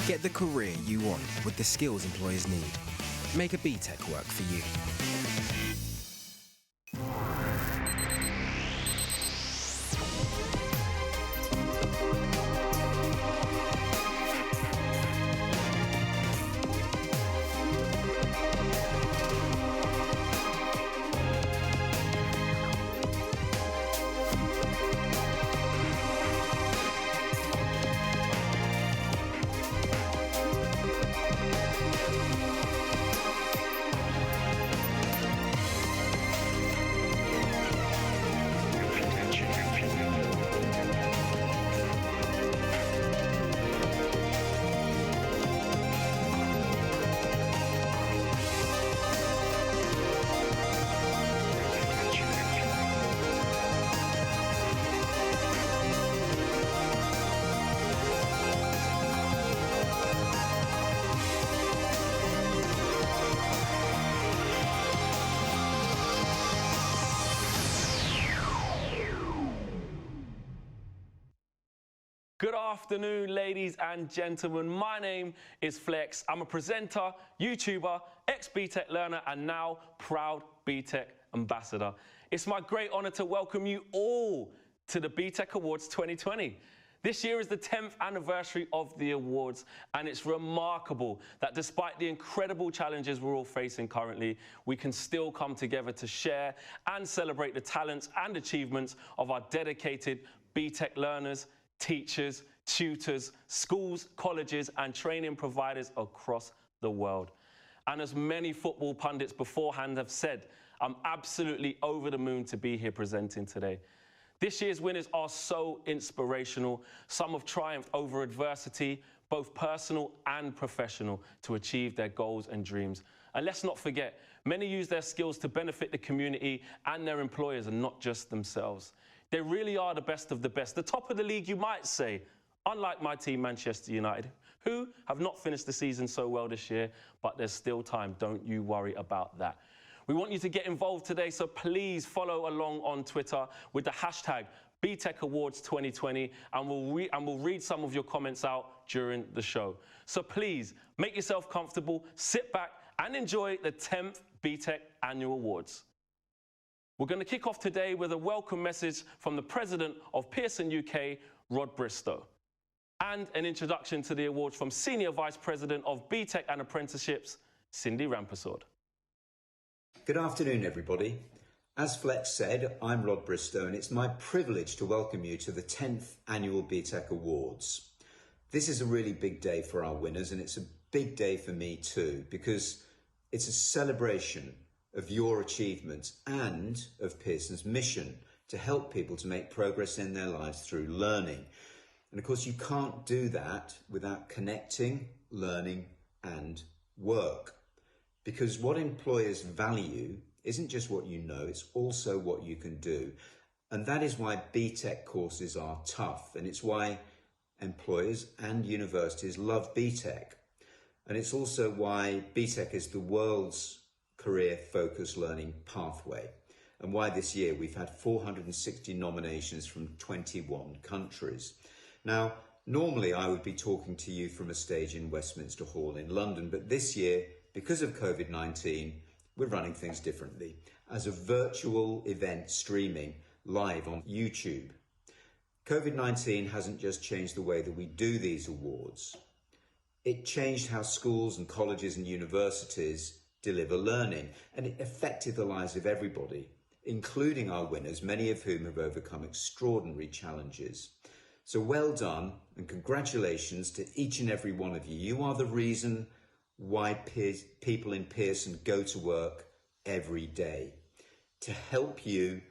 Get the career you want with the skills employers need. Make a BTEC work for you. Good afternoon, ladies and gentlemen. My name is Flex. I'm a presenter, YouTuber, ex-BTEC learner, and now proud BTEC ambassador. It's my great honor to welcome you all to the BTEC Awards 2020. This year is the 10th anniversary of the awards, and it's remarkable that despite the incredible challenges we're all facing currently, we can still come together to share and celebrate the talents and achievements of our dedicated BTEC learners, teachers, tutors, schools, colleges, and training providers across the world. And as many football pundits beforehand have said, I'm absolutely over the moon to be here presenting today. This year's winners are so inspirational. Some have triumphed over adversity, both personal and professional, to achieve their goals and dreams. And let's not forget, many use their skills to benefit the community and their employers, and not just themselves. They really are the best of the best, the top of the league, you might say, unlike my team, Manchester United, who have not finished the season so well this year, but there's still time. Don't you worry about that. We want you to get involved today, so please follow along on Twitter with the hashtag BTEC Awards 2020, and we'll read some of your comments out during the show. So please, make yourself comfortable, sit back, and enjoy the 10th BTEC Annual Awards. We're going to kick off today with a welcome message from the President of Pearson UK, Rod Bristow, and an introduction to the awards from Senior Vice President of BTEC and Apprenticeships, Cindy Rampersad. Good afternoon, everybody. As Flex said, I'm Rod Bristow, and it's my privilege to welcome you to the 10th Annual BTEC Awards. This is a really big day for our winners, and it's a big day for me too, because it's a celebration of your achievements and of Pearson's mission to help people to make progress in their lives through learning. And of course, you can't do that without connecting, learning and work. Because what employers value isn't just what you know, it's also what you can do. And that is why BTEC courses are tough, and it's why employers and universities love BTEC. And it's also why BTEC is the world's career-focused learning pathway, and why this year we've had 460 nominations from 21 countries. Now, normally I would be talking to you from a stage in Westminster Hall in London, but this year, because of COVID-19, we're running things differently as a virtual event streaming live on YouTube. COVID-19 hasn't just changed the way that we do these awards. It changed how schools and colleges and universities deliver learning, and it affected the lives of everybody, including our winners, many of whom have overcome extraordinary challenges. So well done, and congratulations to each and every one of you. You are the reason why people in Pearson go to work every day, to help you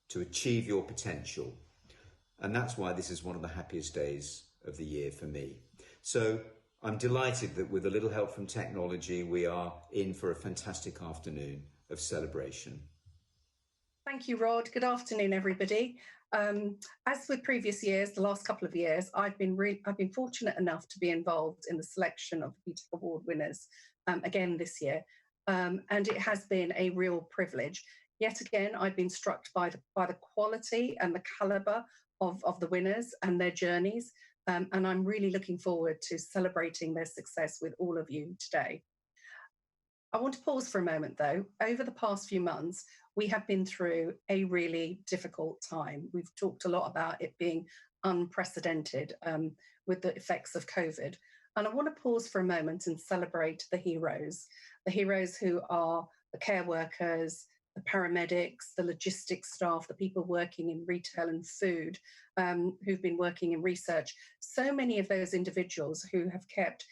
to achieve your potential. And that's why this is one of the happiest days of the year for me. So I'm delighted that with a little help from technology, we are in for a fantastic afternoon of celebration. Thank you, Rod. Good afternoon, everybody. As with previous years, the last couple of years, I've been fortunate enough to be involved in the selection of the BTEC Award winners again this year, and it has been a real privilege. Yet again, I've been struck by the quality and the calibre of the winners and their journeys. And I'm really looking forward to celebrating their success with all of you today. I want to pause for a moment, though. Over the past few months, we have been through a really difficult time. We've talked a lot about it being unprecedented with the effects of COVID. And I want to pause for a moment and celebrate the heroes who are the care workers, the paramedics, the logistics staff, the people working in retail and food, who've been working in research. So many of those individuals who have kept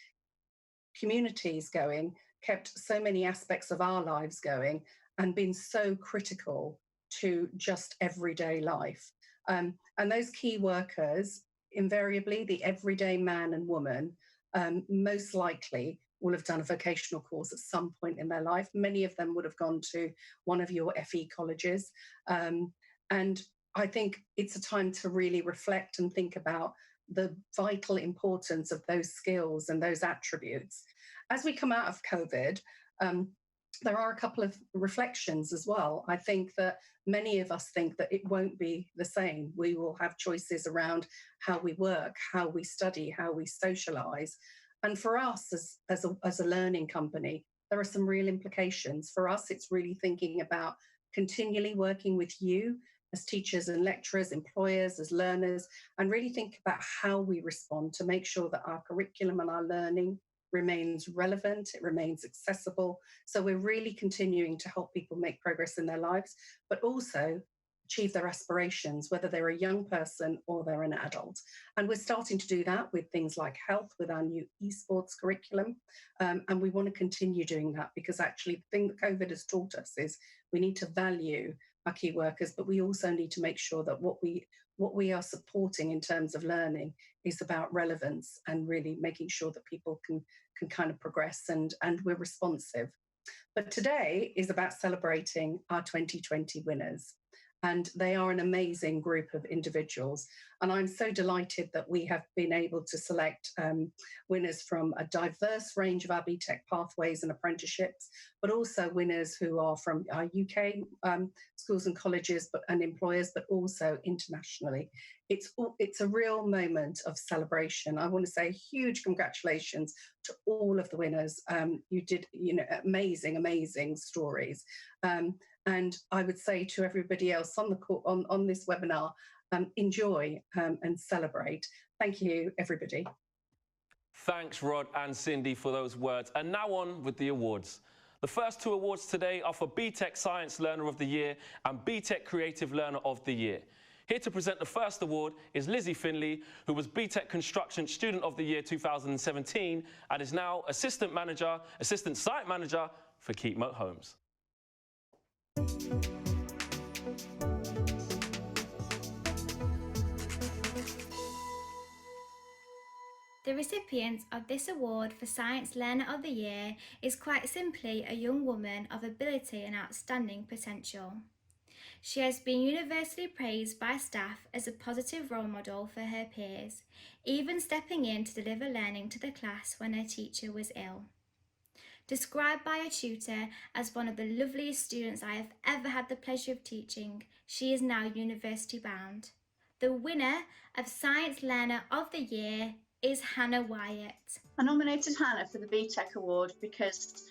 communities going, kept so many aspects of our lives going, and been so critical to just everyday life. And those key workers, invariably the everyday man and woman, most likely will have done a vocational course at some point in their life. Many of them would have gone to one of your FE colleges. And I think it's a time to really reflect and think about the vital importance of those skills and those attributes. As we come out of COVID, there are a couple of reflections as well. I think that many of us think that it won't be the same. We will have choices around how we work, how we study, how we socialize. And for us as a learning company, there are some real implications. For us, it's really thinking about continually working with you as teachers and lecturers, employers, as learners, and really think about how we respond to make sure that our curriculum and our learning remains relevant, it remains accessible. So we're really continuing to help people make progress in their lives, but also achieve their aspirations, whether they're a young person or they're an adult. And we're starting to do that with things like health, with our new esports curriculum. And we want to continue doing that because actually the thing that COVID has taught us is we need to value our key workers, but we also need to make sure that what we are supporting in terms of learning is about relevance and really making sure that people can kind of progress and we're responsive. But today is about celebrating our 2020 winners. And they are an amazing group of individuals. And I'm so delighted that we have been able to select winners from a diverse range of our BTEC pathways and apprenticeships, but also winners who are from our UK schools and colleges and employers, but also internationally. It's a real moment of celebration. I want to say huge congratulations to all of the winners. You did, amazing stories. And I would say to everybody else on the call, on this webinar, enjoy and celebrate. Thank you, everybody. Thanks, Rod and Cindy, for those words. And now on with the awards. The first two awards today are for BTEC Science Learner of the Year and BTEC Creative Learner of the Year. Here to present the first award is Lizzie Finley, who was BTEC Construction Student of the Year 2017 and is now Assistant Site Manager for Keepmoat Homes. The recipient of this award for Science Learner of the Year is quite simply a young woman of ability and outstanding potential. She has been universally praised by staff as a positive role model for her peers, even stepping in to deliver learning to the class when her teacher was ill. Described by a tutor as one of the loveliest students I have ever had the pleasure of teaching, she is now university bound. The winner of Science Learner of the Year is Hannah Wyatt. I nominated Hannah for the BTEC Award because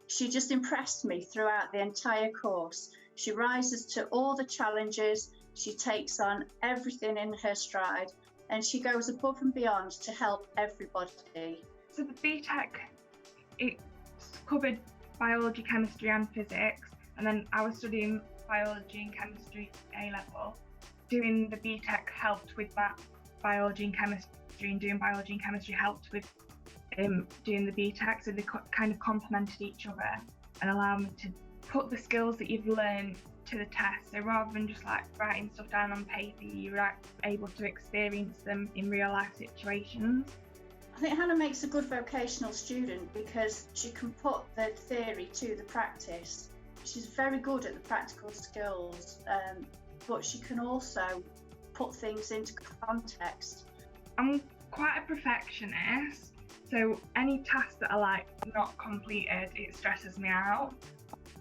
she just impressed me throughout the entire course. She rises to all the challenges, she takes on everything in her stride, and she goes above and beyond to help everybody. So the BTEC, it covered biology, chemistry and physics, and then I was studying biology and chemistry A-level. Doing the BTEC helped with that biology and chemistry, and doing biology and chemistry helped with doing the BTEC, so they kind of complemented each other and allowed me to put the skills that you've learned to the test. So rather than just like writing stuff down on paper, you're able to experience them in real life situations. I think Hannah makes a good vocational student because she can put the theory to the practice. She's very good at the practical skills, but she can also put things into context. I'm quite a perfectionist, so any task that I not completed, it stresses me out.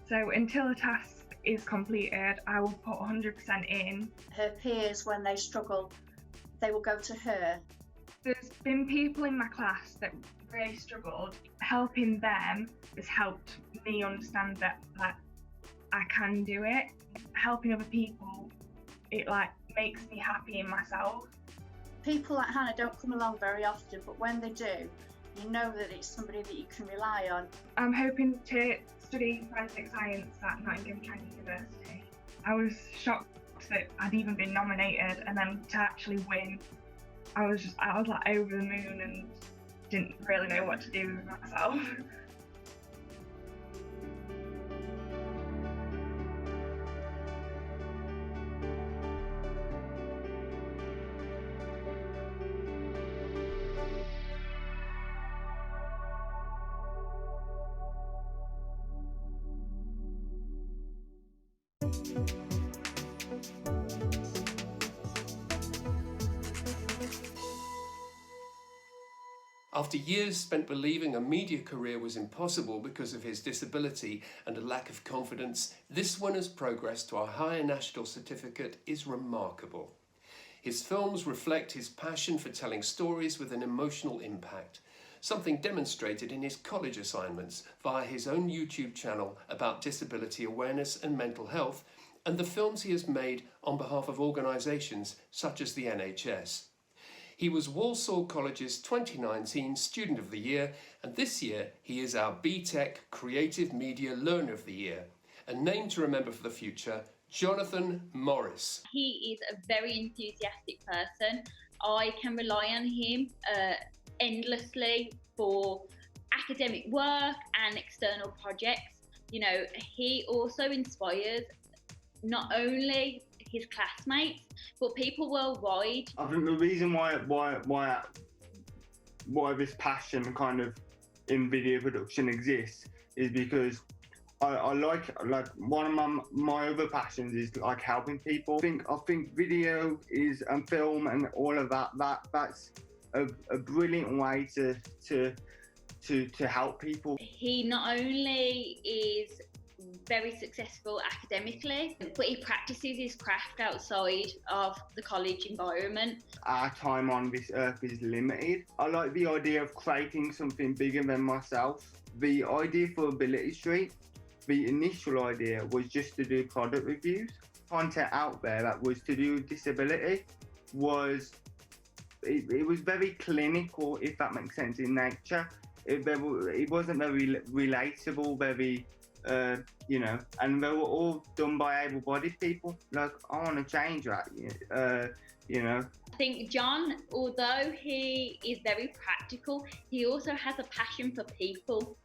So until a task is completed, I will put 100% in. Her peers, when they struggle, they will go to her There's been people in my class that really struggled. Helping them has helped me understand that like I can do it. Helping other people, it like makes me happy in myself. People like Hannah don't come along very often, but when they do, you know that it's somebody that you can rely on. I'm hoping to study forensic science at Nottingham Trent University. I was shocked that I'd even been nominated, and then to actually win, I was like over the moon and didn't really know what to do with myself. After years spent believing a media career was impossible because of his disability and a lack of confidence, this winner's progress to a higher national certificate is remarkable. His films reflect his passion for telling stories with an emotional impact, something demonstrated in his college assignments via his own YouTube channel about disability awareness and mental health, and the films he has made on behalf of organisations such as the NHS. He was Walsall College's 2019 Student of the Year, and this year he is our BTEC Creative Media Learner of the Year. A name to remember for the future, Jonathan Morris. He is a very enthusiastic person. I can rely on him endlessly for academic work and external projects. You know, he also inspires not only his classmates, but people worldwide. I think the reason why this passion kind of in video production exists is because I like one of my other passions is like helping people. I think video is and film and all of that's a brilliant way to help people. He not only is very successful academically, but he practices his craft outside of the college environment. Our time on this earth is limited. I like the idea of creating something bigger than myself. The idea for Ability Street, the initial idea was just to do product reviews. Content out there that was to do with disability was very clinical, if that makes sense, in nature. It wasn't very relatable, very you know, and they were all done by able-bodied people. Like, I want to change that, you know. I think John, although he is very practical, he also has a passion for people.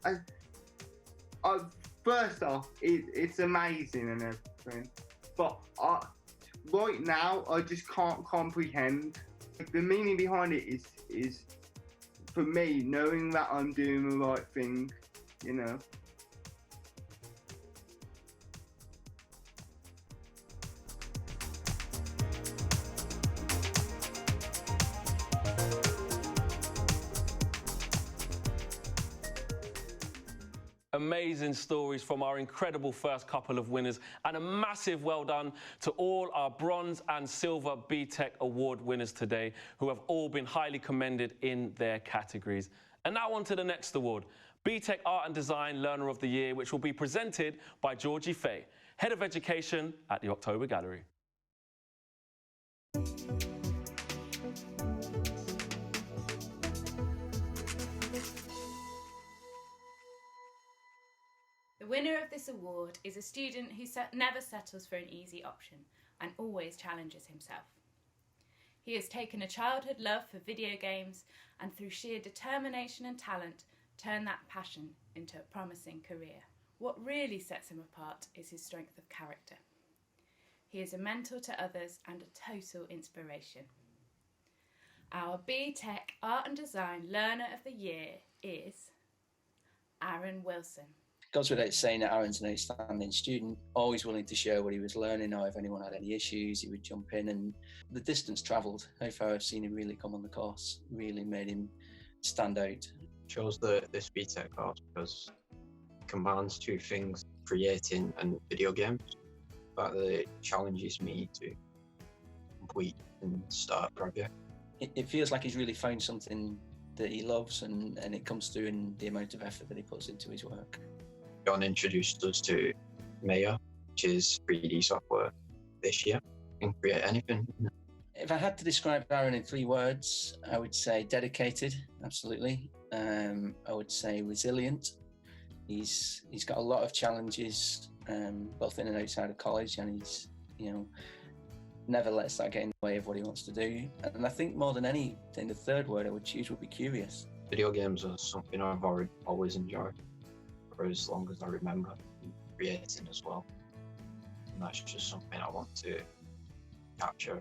First off, it's amazing and everything, but right now I just can't comprehend. The meaning behind it is for me, knowing that I'm doing the right thing, you know. Amazing stories from our incredible first couple of winners, and a massive well done to all our bronze and silver BTEC award winners today, who have all been highly commended in their categories. And now on to the next award, BTEC Art and Design Learner of the Year, which will be presented by Georgie Fay, Head of Education at the October Gallery. The winner of this award is a student who never settles for an easy option and always challenges himself. He has taken a childhood love for video games and through sheer determination and talent turned that passion into a promising career. What really sets him apart is his strength of character. He is a mentor to others and a total inspiration. Our BTEC Art and Design Learner of the Year is Aaron Wilson. Goes without saying that Aaron's an outstanding student, always willing to share what he was learning, or if anyone had any issues, he would jump in. And the distance travelled, how far I've seen him really come on the course, really made him stand out. Chose this BTEC course because it combines two things, creating and video games. The fact that it challenges me to complete and start a project it feels like he's really found something that he loves, and it comes through in the amount of effort that he puts into his work. John introduced us to Maya, which is 3D software this year. You can create anything. If I had to describe Aaron in 3 words, I would say dedicated, absolutely. I would say resilient. He's got a lot of challenges, both in and outside of college, and he's, never lets that get in the way of what he wants to do. And I think more than anything, the 3rd word I would choose would be curious. Video games are something I've always enjoyed for as long as I remember, creating as well. And that's just something I want to capture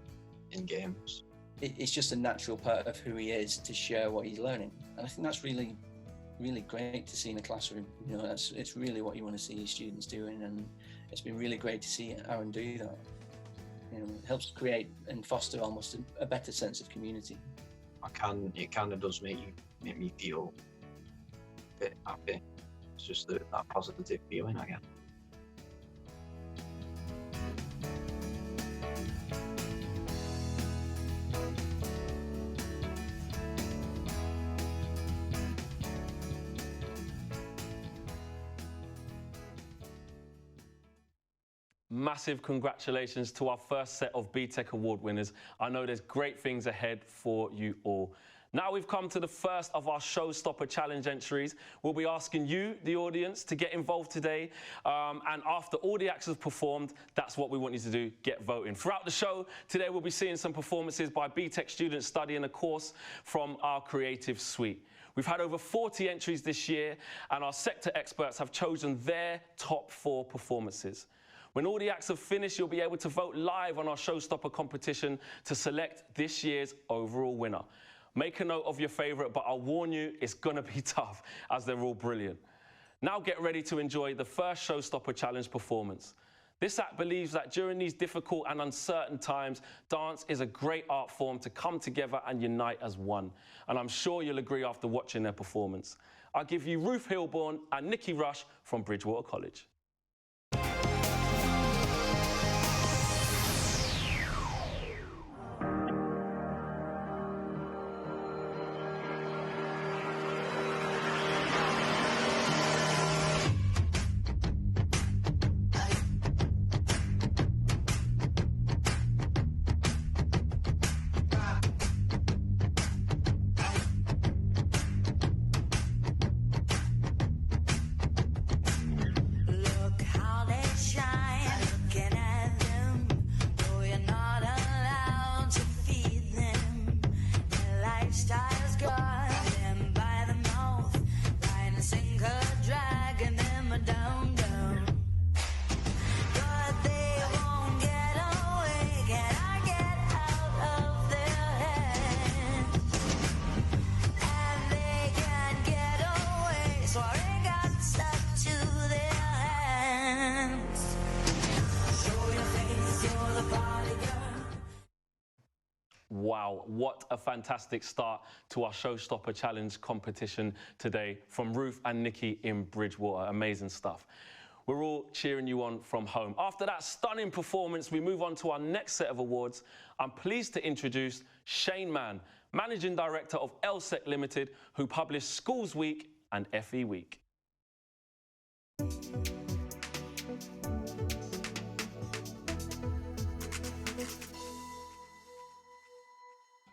in games. It's just a natural part of who he is to share what he's learning. And I think that's really, really great to see in a classroom. It's really what you want to see your students doing, and it's been really great to see Aaron do that. It helps create and foster almost a better sense of community. It kind of does make me feel a bit happy. It's just that positive feeling, I guess. Massive congratulations to our first set of BTEC Award winners. I know there's great things ahead for you all. Now we've come to the first of our Showstopper challenge entries. We'll be asking you, the audience, to get involved today. And after all the acts have performed, that's what we want you to do, get voting. Throughout the show, today we'll be seeing some performances by BTEC students studying a course from our creative suite. We've had over 40 entries this year, and our sector experts have chosen their top 4 performances. When all the acts have finished, you'll be able to vote live on our Showstopper competition to select this year's overall winner. Make a note of your favourite, but I'll warn you, it's going to be tough, as they're all brilliant. Now get ready to enjoy the first Showstopper challenge performance. This act believes that during these difficult and uncertain times, dance is a great art form to come together and unite as one. And I'm sure you'll agree after watching their performance. I'll give you Ruth Hilborn and Nikki Rush from Bridgewater College. Wow, what a fantastic start to our Showstopper Challenge competition today from Ruth and Nikki in Bridgewater. Amazing stuff. We're all cheering you on from home. After that stunning performance, we move on to our next set of awards. I'm pleased to introduce Shane Mann, Managing Director of LSEC Limited, who published Schools Week and FE Week.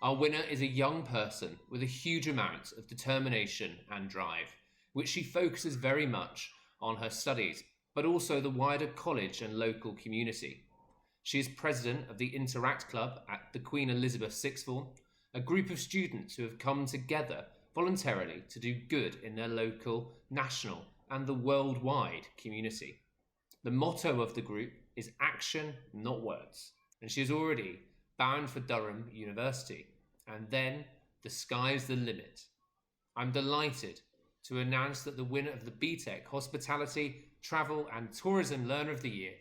Our winner is a young person with a huge amount of determination and drive, which she focuses very much on her studies, but also the wider college and local community. She is president of the Interact Club at the Queen Elizabeth Sixth Form, a group of students who have come together voluntarily to do good in their local, national, and the worldwide community. The motto of the group is action, not words, and she is already bound for Durham University. And then the sky's the limit. I'm delighted to announce that the winner of the BTEC Hospitality, Travel and Tourism Learner of the Year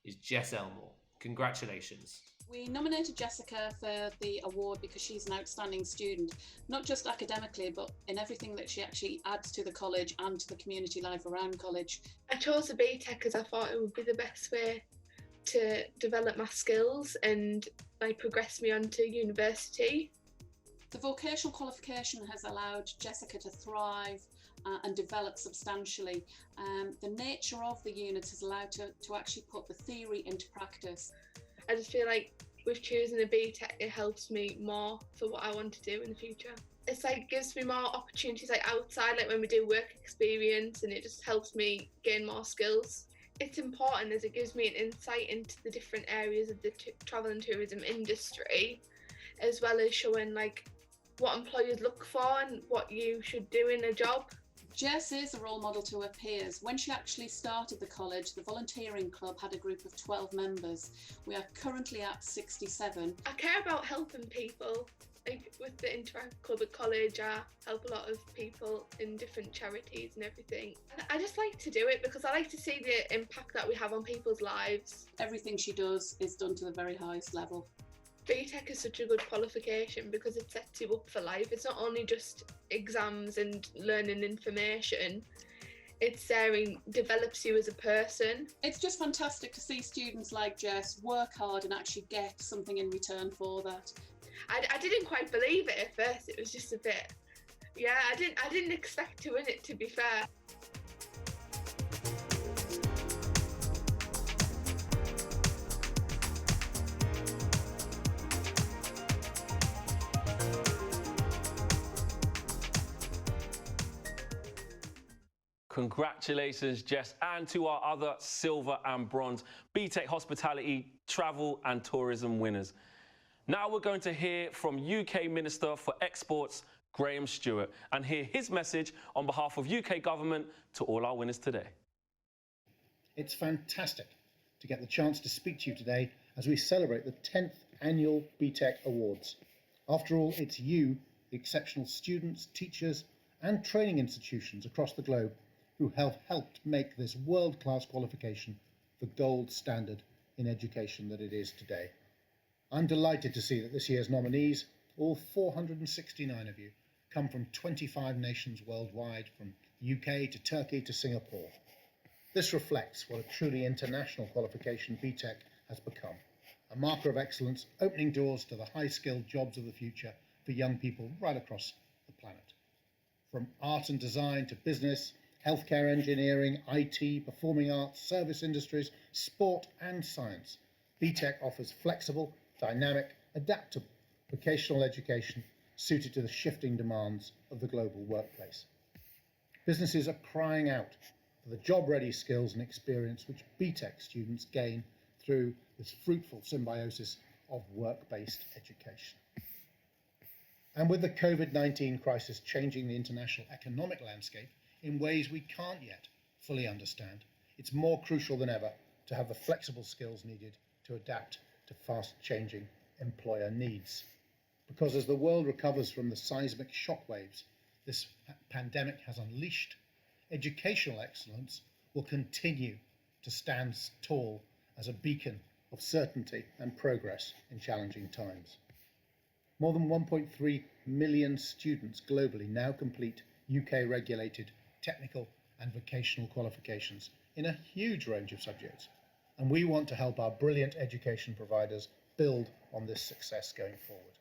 is Jess Elmore. Congratulations. We nominated Jessica for the award because she's an outstanding student, not just academically, but in everything that she actually adds to the college and to the community life around college. I chose the BTEC because I thought it would be the best way to develop my skills and progress me on to university. The vocational qualification has allowed Jessica to thrive and develop substantially. The nature of the unit has allowed to actually put the theory into practice. I just feel like with choosing a BTEC, it helps me more for what I want to do in the future. It's like gives me more opportunities like outside, like when we do work experience, and it just helps me gain more skills. It's important as it gives me an insight into the different areas of the travel and tourism industry, as well as showing like what employers look for and what you should do in a job. Jess is a role model to her peers. When she actually started the college, the volunteering club had a group of 12 members. We are currently at 67. I care about helping people. Like with the Interact Club at college, I help a lot of people in different charities and everything. I just like to do it because I like to see the impact that we have on people's lives. Everything she does is done to the very highest level. BTEC is such a good qualification because it sets you up for life. It's not only just exams and learning information, it's there and develops you as a person. It's just fantastic to see students like Jess work hard and actually get something in return for that. I didn't quite believe it at first. It was just a bit, yeah, I didn't expect to win it, to be fair. Congratulations, Jess, and to our other silver and bronze BTEC Hospitality, Travel and Tourism winners. Now we're going to hear from UK Minister for Exports, Graham Stewart, and hear his message on behalf of UK government to all our winners today. It's fantastic to get the chance to speak to you today as we celebrate the 10th annual BTEC Awards. After all, it's you, the exceptional students, teachers, and training institutions across the globe who have helped make this world-class qualification the gold standard in education that it is today. I'm delighted to see that this year's nominees, all 469 of you, come from 25 nations worldwide, from UK to Turkey to Singapore. This reflects what a truly international qualification BTEC has become, a marker of excellence opening doors to the high-skilled jobs of the future for young people right across the planet. From art and design to business, healthcare, engineering, IT, performing arts, service industries, sport and science, BTEC offers flexible, dynamic, adaptable vocational education suited to the shifting demands of the global workplace. Businesses are crying out for the job-ready skills and experience which BTEC students gain through this fruitful symbiosis of work-based education. And with the COVID-19 crisis changing the international economic landscape in ways we can't yet fully understand, it's more crucial than ever to have the flexible skills needed to adapt to fast-changing employer needs. Because as the world recovers from the seismic shockwaves this pandemic has unleashed, educational excellence will continue to stand tall as a beacon of certainty and progress in challenging times. More than 1.3 million students globally now complete UK-regulated technical and vocational qualifications in a huge range of subjects, and we want to help our brilliant education providers build on this success going forward.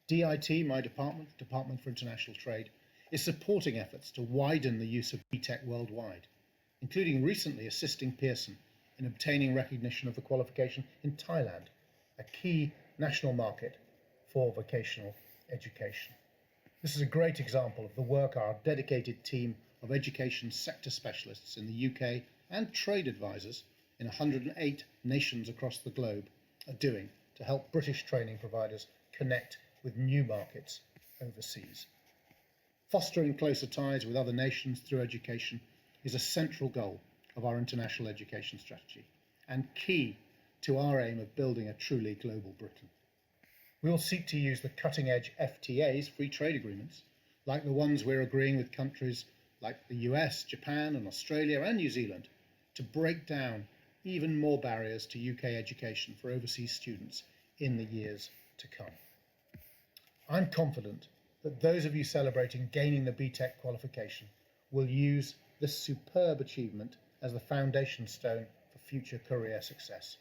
DIT, my department, Department for International Trade, is supporting efforts to widen the use of BTEC worldwide, including recently assisting Pearson in obtaining recognition of the qualification in Thailand, a key national market for vocational education. This is a great example of the work our dedicated team of education sector specialists in the UK and trade advisors in 108 nations across the globe are doing to help British training providers connect with new markets overseas. Fostering closer ties with other nations through education is a central goal of our international education strategy and key to our aim of building a truly global Britain. We will seek to use the cutting-edge FTAs, free trade agreements, like the ones we're agreeing with countries like the US, Japan and Australia and New Zealand, to break down even more barriers to UK education for overseas students in the years to come. I'm confident that those of you celebrating gaining the BTEC qualification will use this superb achievement as the foundation stone for future career success.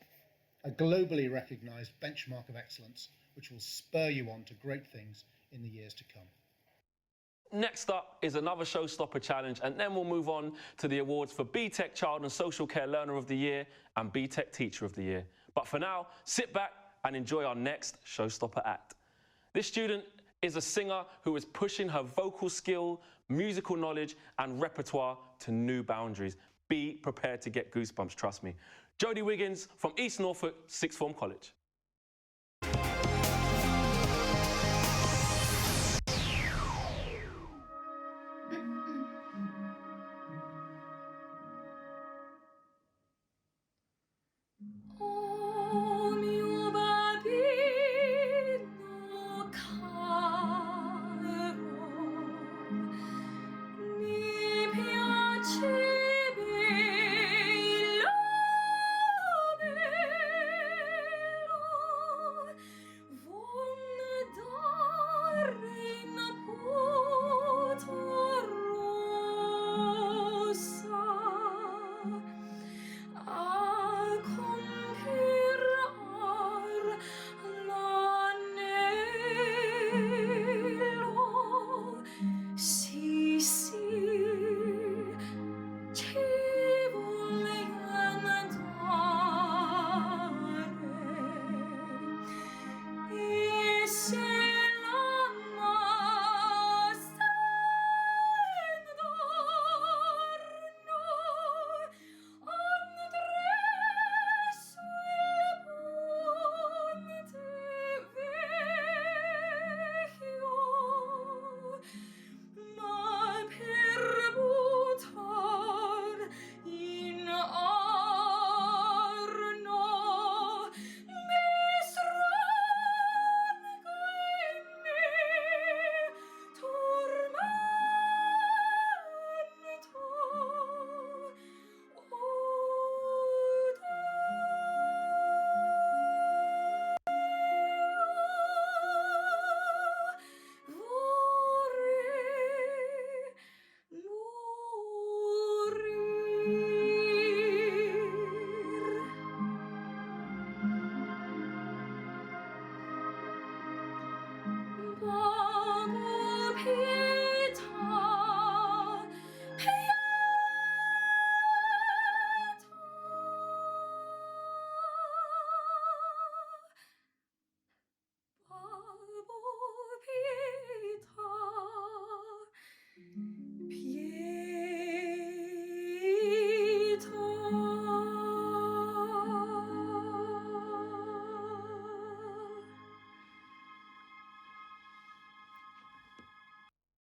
A globally recognised benchmark of excellence which will spur you on to great things in the years to come. Next up is another Showstopper challenge, and then we'll move on to the awards for BTEC Child and Social Care Learner of the Year and BTEC Teacher of the Year. But for now, sit back and enjoy our next Showstopper act. This student is a singer who is pushing her vocal skill, musical knowledge and repertoire to new boundaries. Be prepared to get goosebumps, trust me. Jodie Wiggins from East Norfolk Sixth Form College.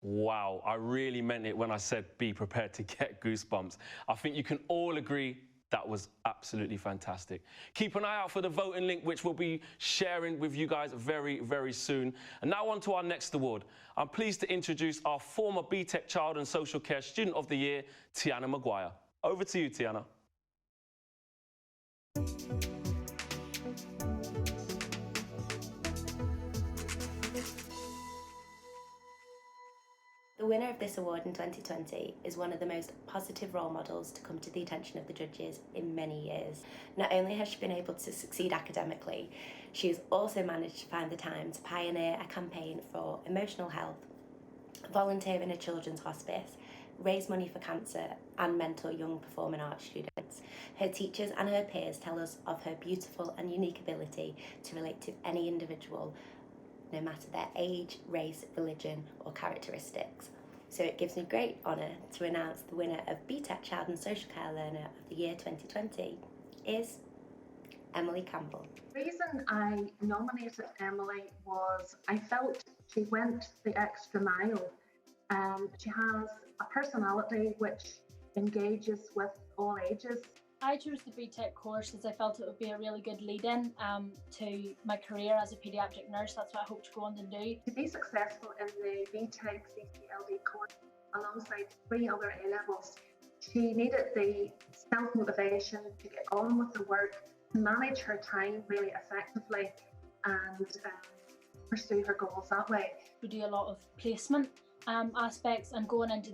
Wow, I really meant it when I said be prepared to get goosebumps. I think you can all agree that was absolutely fantastic. Keep an eye out for the voting link, which we'll be sharing with you guys very, very soon. And now on to our next award. I'm pleased to introduce our former BTEC Child and Social Care Student of the Year, Tiana Maguire. Over to you, Tiana. The winner of this award in 2020 is one of the most positive role models to come to the attention of the judges in many years. Not only has she been able to succeed academically, she has also managed to find the time to pioneer a campaign for emotional health, volunteer in a children's hospice, raise money for cancer and mentor young performing arts students. Her teachers and her peers tell us of her beautiful and unique ability to relate to any individual, no matter their age, race, religion or characteristics. So it gives me great honour to announce the winner of BTEC Child and Social Care Learner of the Year 2020 is Emily Campbell. The reason I nominated Emily was I felt she went the extra mile. She has a personality which engages with all ages. I chose the BTEC course as I felt it would be a really good lead-in to my career as a paediatric nurse. That's what I hope to go on to do. To be successful in the BTEC CCLD course alongside 3 other A-levels, she needed the self-motivation to get on with the work, to manage her time really effectively and pursue her goals that way. We do a lot of placement aspects and going into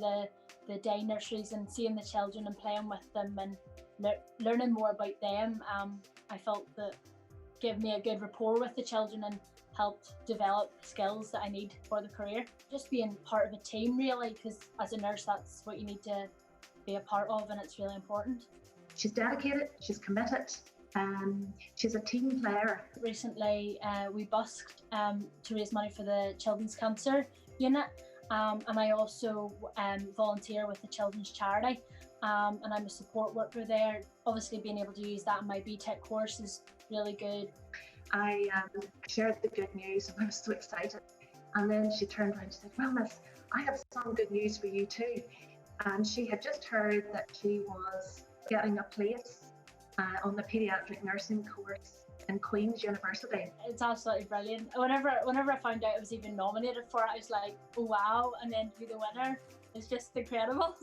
the day nurseries and seeing the children and playing with them and learning more about them. I felt that gave me a good rapport with the children and helped develop skills that I need for the career. Just being part of a team really, because as a nurse that's what you need to be a part of, and it's really important. She's dedicated, she's committed, she's a team player. Recently we busked to raise money for the Children's Cancer Unit, and I also volunteer with the Children's Charity, and I'm a support worker there. Obviously being able to use that in my BTEC course is really good. I shared the good news and I was so excited, and then she turned around and said, well miss, I have some good news for you too. And she had just heard that she was getting a place on the paediatric nursing course in Queen's University. It's absolutely brilliant. Whenever I found out I was even nominated for it, I was like, oh wow, and then to be the winner is just incredible.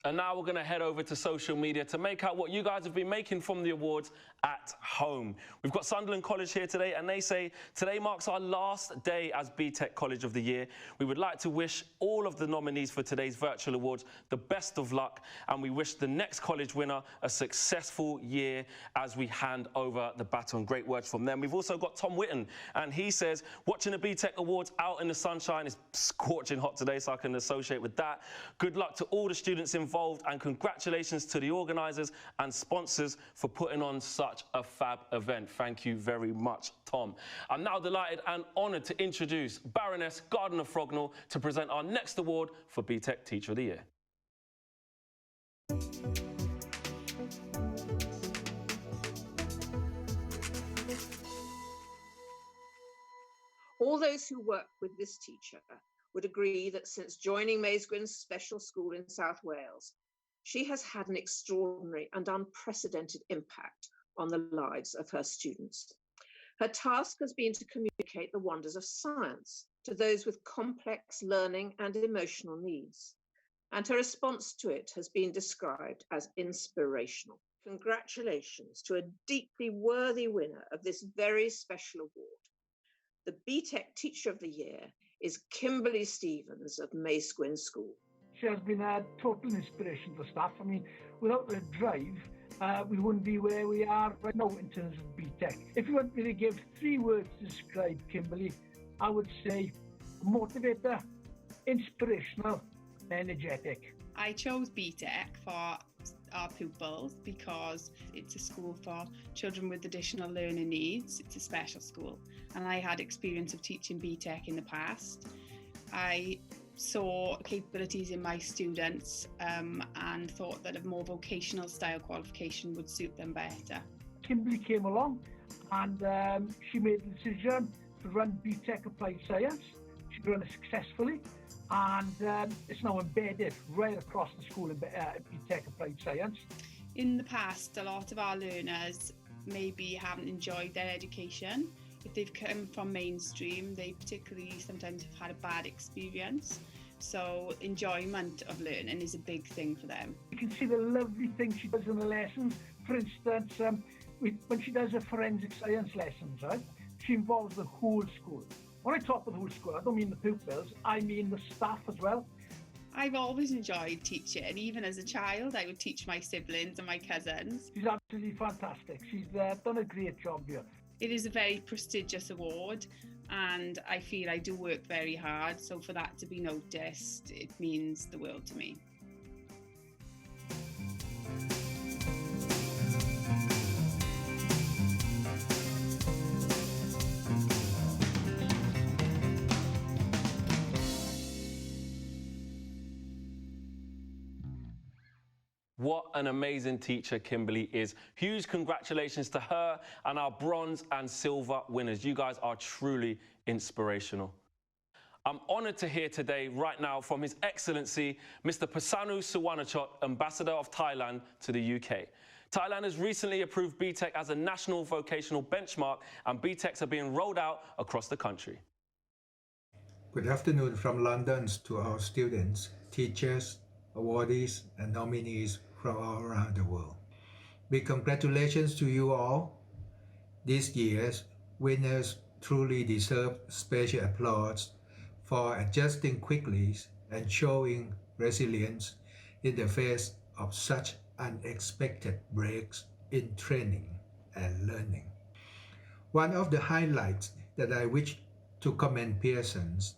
And now we're going to head over to social media to make out what you guys have been making from the awards at home. We've got Sunderland College here today, and they say, today marks our last day as BTEC College of the Year. We would like to wish all of the nominees for today's virtual awards the best of luck, and we wish the next college winner a successful year as we hand over the baton. Great words from them. We've also got Tom Whitten, and he says, watching the BTEC Awards out in the sunshine is scorching hot today, so I can associate with that. Good luck to all the students involved, and congratulations to the organisers and sponsors for putting on such a fab event. Thank you very much, Tom. I'm now delighted and honoured to introduce Baroness Gardner-Frognall to present our next award for BTEC Teacher of the Year. All those who work with this teacher would agree that since joining Maesgwyn's special school in South Wales, she has had an extraordinary and unprecedented impact on the lives of her students. Her task has been to communicate the wonders of science to those with complex learning and emotional needs, and her response to it has been described as inspirational. Congratulations to a deeply worthy winner of this very special award. The BTEC Teacher of the Year is Kimberly Stevens of Maesgwyn School. She has been a total inspiration to staff. I mean, without her drive, we wouldn't be where we are right now in terms of BTEC. If you want me to give 3 words to describe Kimberly, I would say motivator, inspirational, energetic. I chose BTEC for our pupils because it's a school for children with additional learning needs. It's a special school, and I had experience of teaching BTEC in the past. I saw capabilities in my students and thought that a more vocational style qualification would suit them better. Kimberly came along and she made the decision to run BTEC Applied Science. She ran it successfully, and it's now embedded right across the school in BTEC Applied Science. In the past, a lot of our learners maybe haven't enjoyed their education. If they've come from mainstream, they particularly sometimes have had a bad experience. So enjoyment of learning is a big thing for them. You can see the lovely things she does in the lessons. For instance, when she does her forensic science lessons, right, she involves the whole school. When I talk with the whole school, I don't mean the pupils, I mean the staff as well. I've always enjoyed teaching. Even as a child, I would teach my siblings and my cousins. She's absolutely fantastic. She's done a great job here. It is a very prestigious award, and I feel I do work very hard, so for that to be noticed, it means the world to me. What an amazing teacher Kimberly is. Huge congratulations to her and our bronze and silver winners. You guys are truly inspirational. I'm honoured to hear today, right now, from His Excellency, Mr. Pasanu Suwanachot, Ambassador of Thailand to the UK. Thailand has recently approved BTEC as a national vocational benchmark, and BTECs are being rolled out across the country. Good afternoon from London to our students, teachers, awardees and nominees from all around the world. Big congratulations to you all. This year's winners truly deserve special applause for adjusting quickly and showing resilience in the face of such unexpected breaks in training and learning. One of the highlights that I wish to commend Pearson's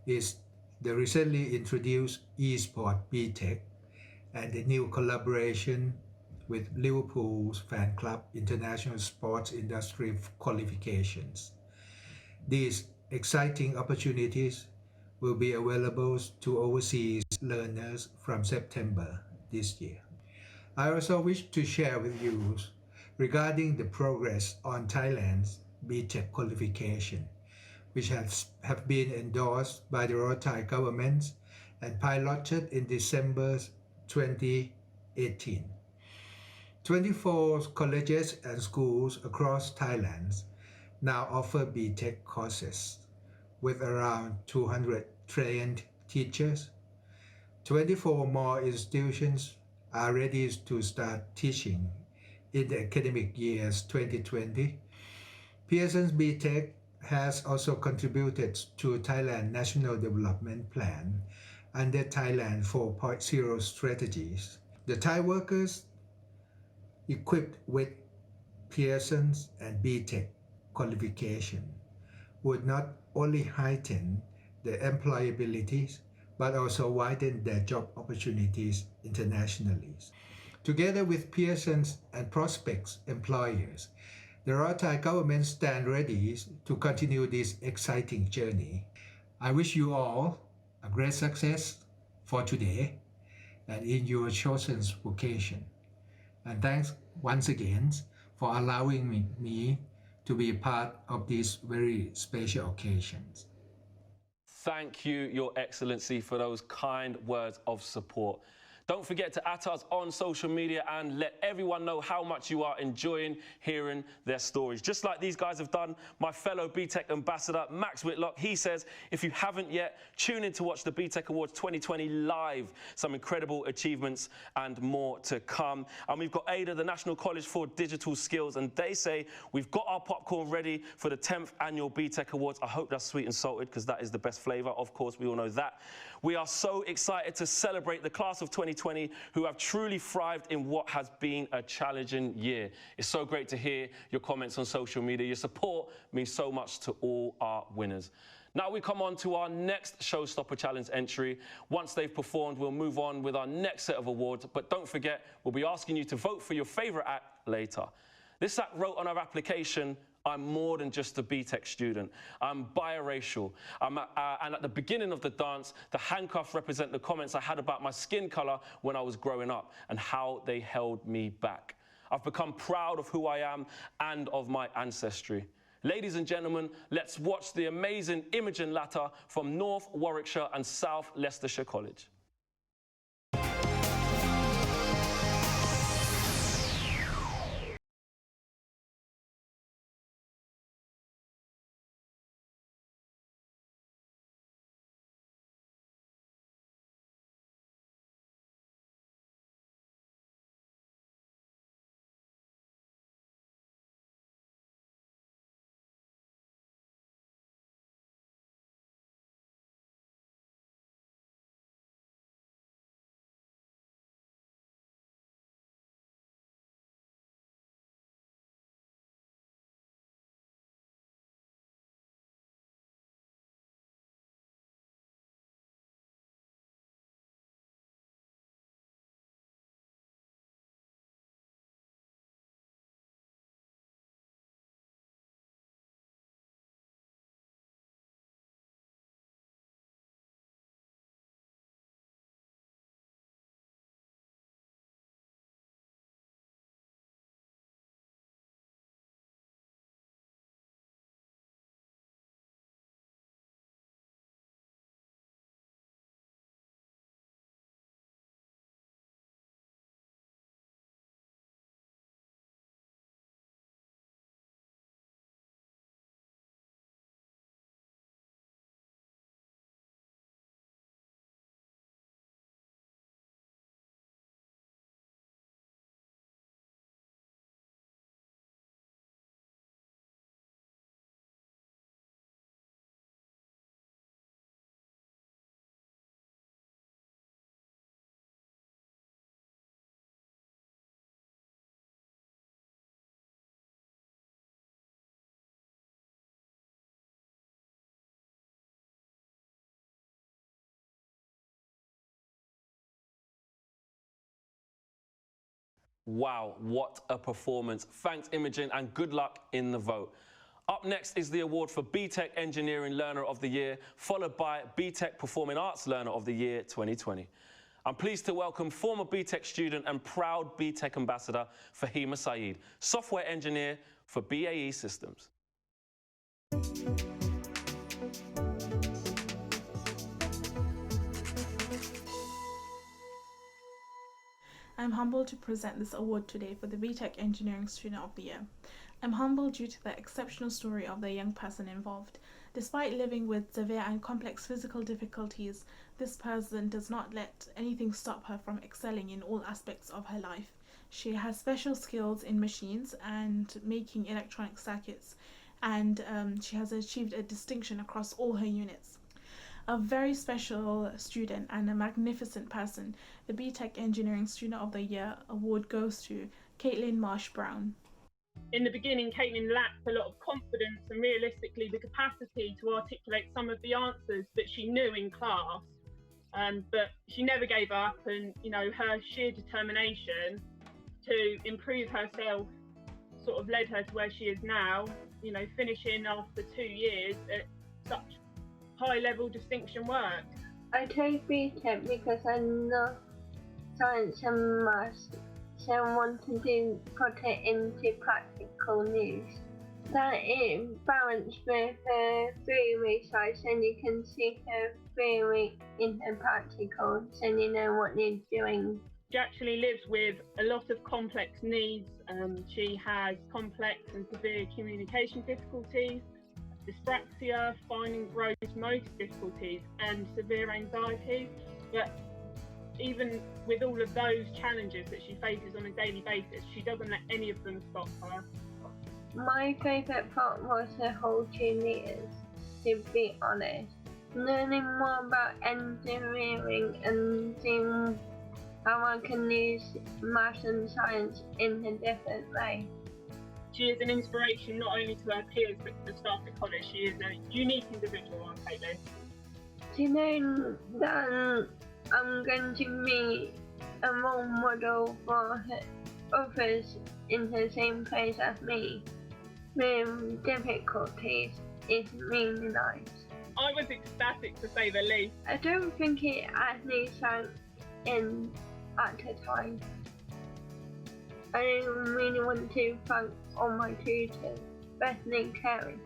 is the recently introduced eSport BTEC and the new collaboration with Liverpool's fan club International Sports Industry Qualifications. These exciting opportunities will be available to overseas learners from September this year. I also wish to share with you regarding the progress on Thailand's BTEC qualification, which have been endorsed by the Royal Thai government and piloted in December 2018. 24 colleges and schools across Thailand now offer BTEC courses with around 200 trained teachers. 24 more institutions are ready to start teaching in the academic years 2020. Pearson's BTEC has also contributed to Thailand National Development Plan under Thailand 4.0 strategies. The Thai workers equipped with Pearson's and BTEC qualification would not only heighten their employability but also widen their job opportunities internationally. Together with Pearson's and prospects employers, the Royal Thai government stand ready to continue this exciting journey. I wish you all a great success for today and in your chosen vocation. And thanks once again for allowing me to be a part of these very special occasions. Thank you, Your Excellency, for those kind words of support. Don't forget to @ us on social media and let everyone know how much you are enjoying hearing their stories. Just like these guys have done, my fellow BTEC ambassador, Max Whitlock, he says, if you haven't yet, tune in to watch the BTEC Awards 2020 live. Some incredible achievements and more to come. And we've got Ada, the National College for Digital Skills, and they say, we've got our popcorn ready for the 10th annual BTEC Awards. I hope that's sweet and salted because that is the best flavor. Of course, we all know that. We are so excited to celebrate the class of 2020 who have truly thrived in what has been a challenging year. It's so great to hear your comments on social media. Your support means so much to all our winners. Now we come on to our next Showstopper Challenge entry. Once they've performed, we'll move on with our next set of awards. But don't forget, we'll be asking you to vote for your favourite act later. This act wrote on our application, I'm more than just a BTEC student. I'm biracial. And at the beginning of the dance, the handcuffs represent the comments I had about my skin colour when I was growing up and how they held me back. I've become proud of who I am and of my ancestry. Ladies and gentlemen, let's watch the amazing Imogen Latta from North Warwickshire and South Leicestershire College. Wow, what a performance. Thanks, Imogen, and good luck in the vote. Up next is the award for BTEC Engineering Learner of the Year, followed by BTEC Performing Arts Learner of the Year 2020. I'm pleased to welcome former BTEC student and proud BTEC ambassador, Fahima Saeed, software engineer for BAE Systems. I'm humbled to present this award today for the BTEC Engineering Student of the Year. I'm humbled due to the exceptional story of the young person involved. Despite living with severe and complex physical difficulties, this person does not let anything stop her from excelling in all aspects of her life. She has special skills in machines and making electronic circuits, and she has achieved a distinction across all her units. A very special student and a magnificent person, the BTEC Engineering Student of the Year award goes to Caitlin Marsh Brown. In the beginning, Caitlin lacked a lot of confidence and realistically the capacity to articulate some of the answers that she knew in class. But she never gave up, and her sheer determination to improve herself sort of led her to where she is now, finishing after 2 years at such high-level distinction work. I chose BTEC because I love science and maths, so I want to put it into practical use. That is balanced with her theory side, so you can see her theory in her practical, so you know what you're doing. She actually lives with a lot of complex needs. She has complex and severe communication difficulties, dyspraxia, fine and gross motor difficulties, and severe anxiety. But even with all of those challenges that she faces on a daily basis, she doesn't let any of them stop her. My favourite part was the whole 2 years, to be honest. Learning more about engineering and seeing how I can use maths and science in a different way. She is an inspiration not only to her peers but to the staff at college. She is a unique individual, Caitlin. To know that I'm going to be a role model for others in the same place as me with difficulties is really nice. I was ecstatic to say the least. I don't think it actually sank in at the time. I really want to thank all my tutors, especially Kerry.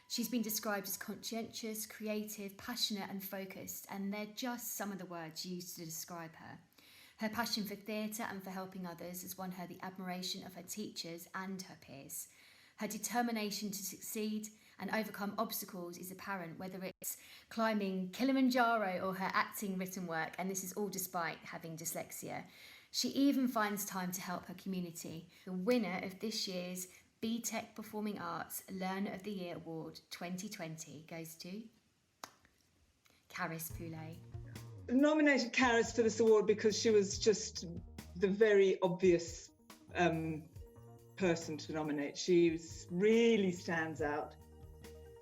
She's been described as conscientious, creative, passionate and focused, and they're just some of the words used to describe her. Her passion for theatre and for helping others has won her the admiration of her teachers and her peers. Her determination to succeed and overcome obstacles is apparent, whether it's climbing Kilimanjaro or her acting written work, and this is all despite having dyslexia. She even finds time to help her community. The winner of this year's BTEC Performing Arts Learner of the Year Award 2020 goes to Caris Poulet. Nominated Caris for this award because she was just the very obvious person to nominate. She really stands out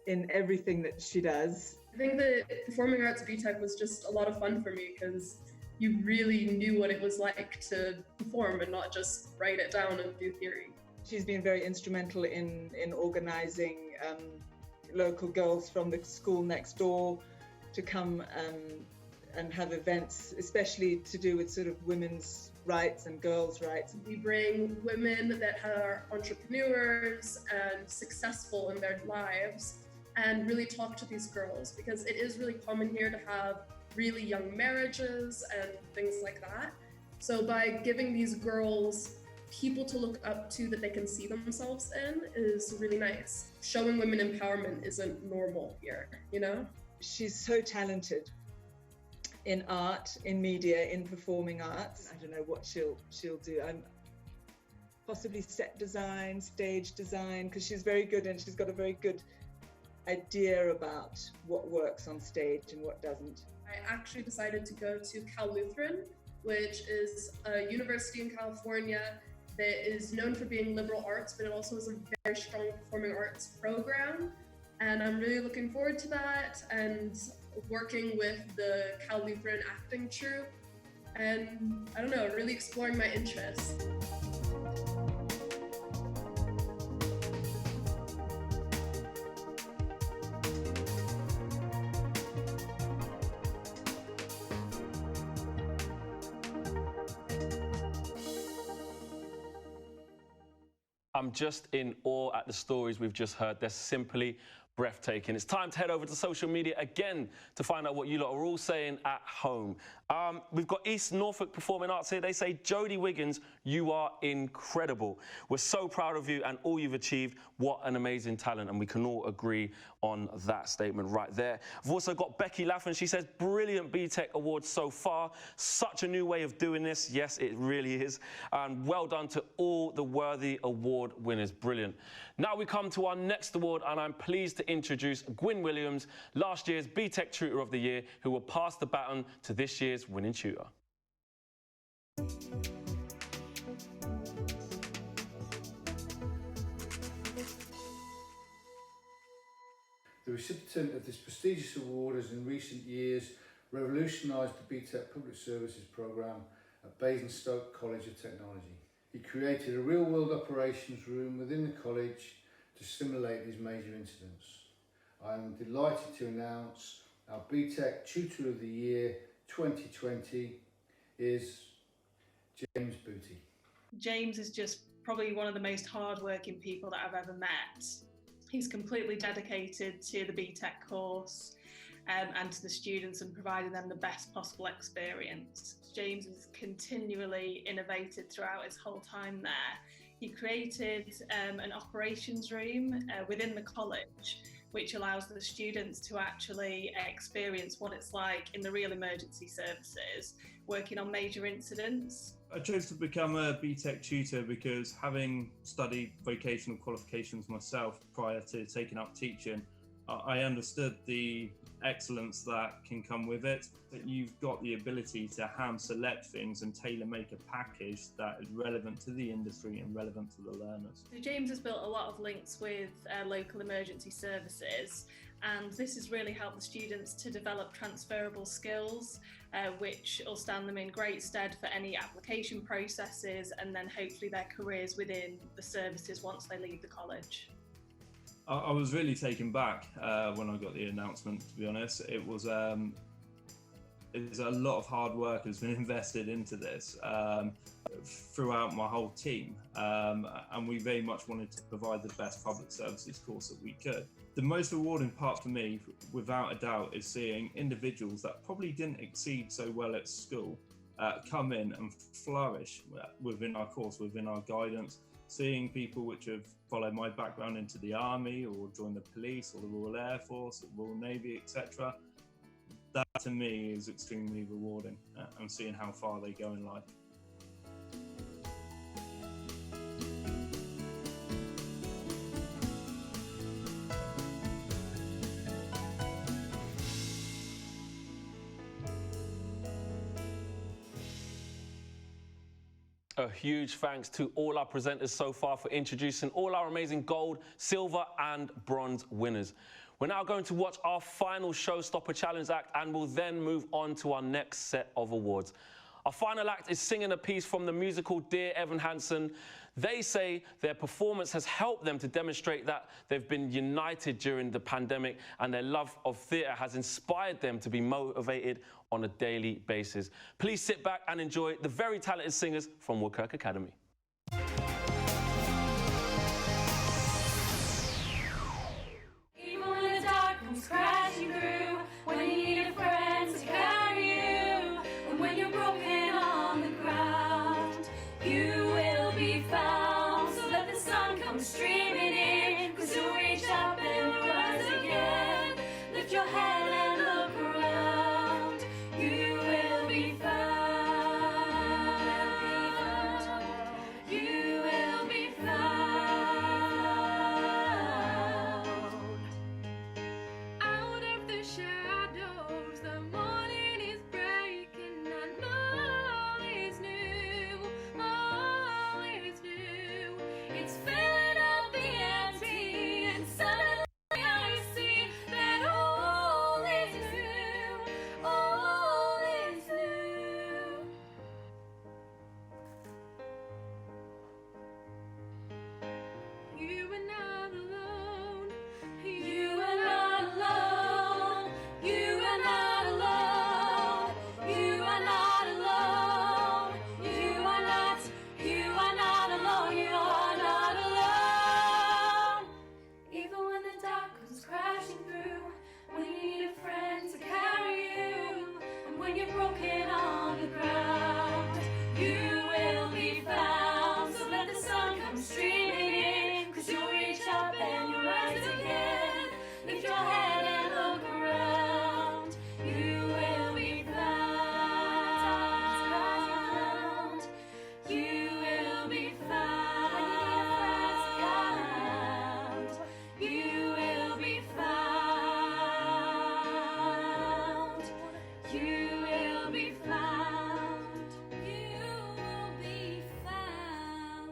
in everything that she does. I think the Performing Arts BTEC was just a lot of fun for me because you really knew what it was like to perform and not just write it down and do theory. She's been very instrumental in organising local girls from the school next door to come and have events, especially to do with sort of women's rights and girls' rights. We bring women that are entrepreneurs and successful in their lives and really talk to these girls, because it is really common here to have really young marriages and things like that. So by giving these girls people to look up to that they can see themselves in is really nice. Showing women empowerment isn't normal here, you know? She's so talented in art, in media, in performing arts. I don't know what she'll do. possibly set design, stage design, because she's very good and she's got a very good idea about what works on stage and what doesn't. I actually decided to go to Cal Lutheran, which is a university in California that is known for being liberal arts, but it also has a very strong performing arts program. And I'm really looking forward to that and working with the Cal Lutheran acting troupe. And I don't know, really exploring my interests. I'm just in awe at the stories we've just heard. They're simply breathtaking. It's time to head over to social media again to find out what you lot are all saying at home. We've got East Norfolk Performing Arts here. They say, Jodie Wiggins, you are incredible. We're so proud of you and all you've achieved. What an amazing talent. And we can all agree on that statement right there. I've also got Becky Laffin. She says, brilliant BTEC Awards so far. Such a new way of doing this. Yes, it really is. And well done to all the worthy award winners. Brilliant. Now we come to our next award, and I'm pleased to introduce Gwyn Williams, last year's BTEC Tutor of the Year, who will pass the baton to this year's winning tutor. The recipient of this prestigious award has in recent years revolutionised the BTEC Public Services programme at Basingstoke College of Technology. He created a real-world operations room within the college to simulate these major incidents. I am delighted to announce our BTEC Tutor of the Year 2020 is James Booty. James is just probably one of the most hard-working people that I've ever met. He's completely dedicated to the BTEC course and to the students and providing them the best possible experience. James has continually innovated throughout his whole time there. He created an operations room within the college, which allows the students to actually experience what it's like in the real emergency services, working on major incidents. I chose to become a BTEC tutor because, having studied vocational qualifications myself prior to taking up teaching, I understood the excellence that can come with it, that you've got the ability to hand select things and tailor make a package that is relevant to the industry and relevant to the learners. So James has built a lot of links with local emergency services, and this has really helped the students to develop transferable skills, which will stand them in great stead for any application processes and then hopefully their careers within the services once they leave the college. I was really taken back when I got the announcement, to be honest. It's a lot of hard work has been invested into this throughout my whole team, and we very much wanted to provide the best public services course that we could. The most rewarding part for me, without a doubt, is seeing individuals that probably didn't exceed so well at school come in and flourish within our course, within our guidance. Seeing people which have followed my background into the army or joined the police or the Royal Air Force, the Royal Navy, etc. That to me is extremely rewarding, and seeing how far they go in life. A huge thanks to all our presenters so far for introducing all our amazing gold, silver and bronze winners. We're now going to watch our final Showstopper Challenge act, and we'll then move on to our next set of awards. Our final act is singing a piece from the musical Dear Evan Hansen. They say their performance has helped them to demonstrate that they've been united during the pandemic, and their love of theatre has inspired them to be motivated on a daily basis. Please sit back and enjoy the very talented singers from Woodkirk Academy. Even when the dark comes crashing through, when you need a friend to carry you, and when you're broken on the ground, you will be found. So let the sun come streaming in, 'cause you'll reach up and rise again. Lift your head and look around, you will be found. You will streaming in, 'cause you'll reach up and you'll rise again. Lift your head and look around. You will be found. You will be found. You will be found. You will be found. You will be found.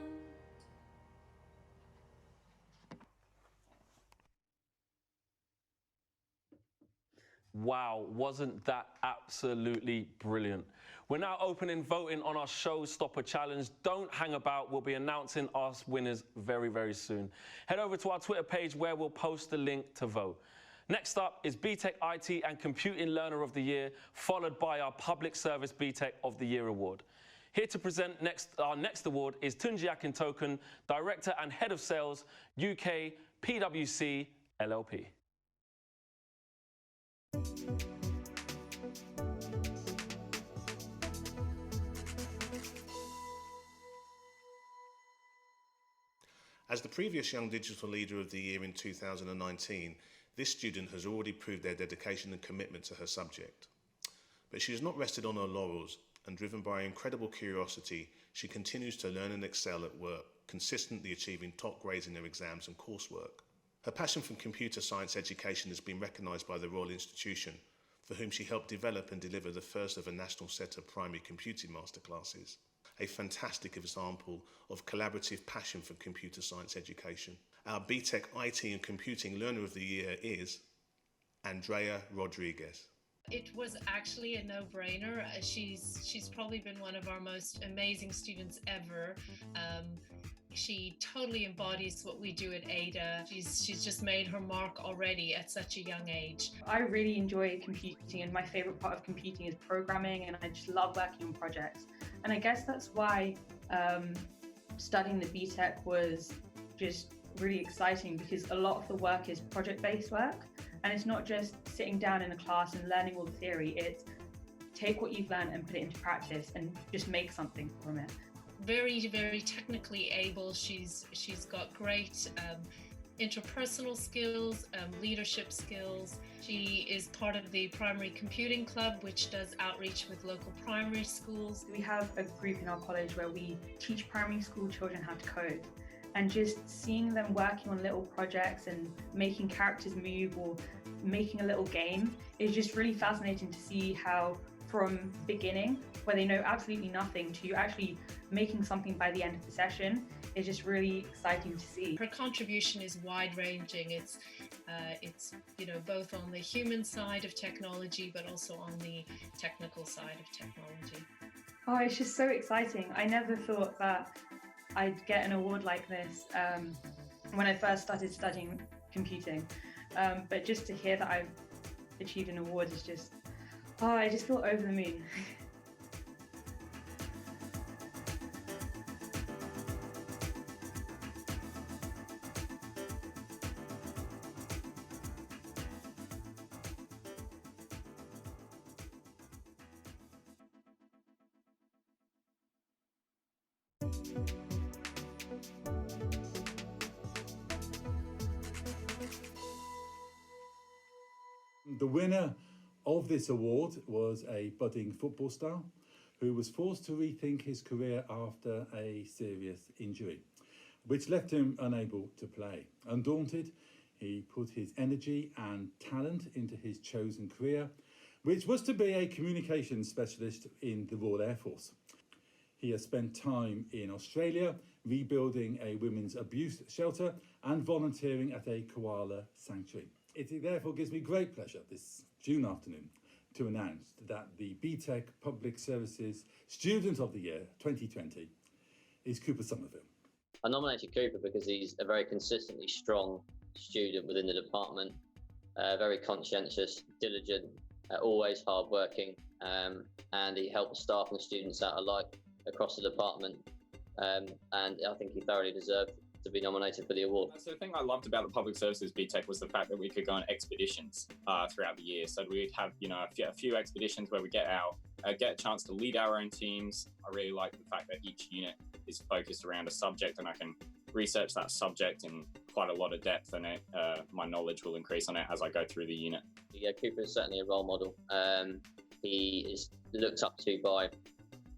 Wow, wasn't that absolutely brilliant? We're now opening voting on our Showstopper challenge. Don't hang about, we'll be announcing our winners very, very soon. Head over to our Twitter page where we'll post the link to vote. Next up is BTEC IT and Computing Learner of the Year, followed by our Public Service BTEC of the Year award. Here to present our next award is Tunji Akintoken, Director and Head of Sales, UK PwC LLP. As the previous Young Digital Leader of the Year in 2019, this student has already proved their dedication and commitment to her subject. But she has not rested on her laurels, and driven by incredible curiosity, she continues to learn and excel at work, consistently achieving top grades in her exams and coursework. Her passion for computer science education has been recognised by the Royal Institution, for whom she helped develop and deliver the first of a national set of primary computing masterclasses. A fantastic example of collaborative passion for computer science education. Our BTEC IT and Computing Learner of the Year is Andrea Rodriguez. It was actually a no-brainer. She's probably been one of our most amazing students ever. She totally embodies what we do at Ada. She's just made her mark already at such a young age. I really enjoy computing, and my favorite part of computing is programming, and I just love working on projects. And I guess that's why studying the BTEC was just really exciting, because a lot of the work is project-based work, and it's not just sitting down in a class and learning all the theory. It's take what you've learned and put it into practice and just make something from it. Very, very technically able. She's got great interpersonal skills, leadership skills. She is part of the Primary Computing Club, which does outreach with local primary schools. We have a group in our college where we teach primary school children how to code, and just seeing them working on little projects and making characters move or making a little game is just really fascinating to see how from beginning, where they know absolutely nothing, to actually making something by the end of the session is just really exciting to see. Her contribution is wide-ranging. It's both on the human side of technology, but also on the technical side of technology. Oh, it's just so exciting. I never thought that I'd get an award like this when I first started studying computing. But just to hear that I've achieved an award is just, I just feel over the moon. The winner of this award was a budding football star who was forced to rethink his career after a serious injury, which left him unable to play. Undaunted, he put his energy and talent into his chosen career, which was to be a communications specialist in the Royal Air Force. He has spent time in Australia rebuilding a women's abuse shelter and volunteering at a koala sanctuary. It therefore gives me great pleasure this June afternoon to announce that the BTEC Public Services Student of the Year 2020 is Cooper Somerville. I nominated Cooper because he's a very consistently strong student within the department, very conscientious, diligent, always hardworking, and he helps staff and students out alike across the department, and I think he thoroughly deserved to be nominated for the award. So the thing I loved about the Public Services BTEC was the fact that we could go on expeditions throughout the year. So we'd have a few expeditions where we get a chance to lead our own teams. I really like the fact that each unit is focused around a subject, and I can research that subject in quite a lot of depth, and my knowledge will increase on it as I go through the unit. Yeah, Cooper is certainly a role model. He is looked up to by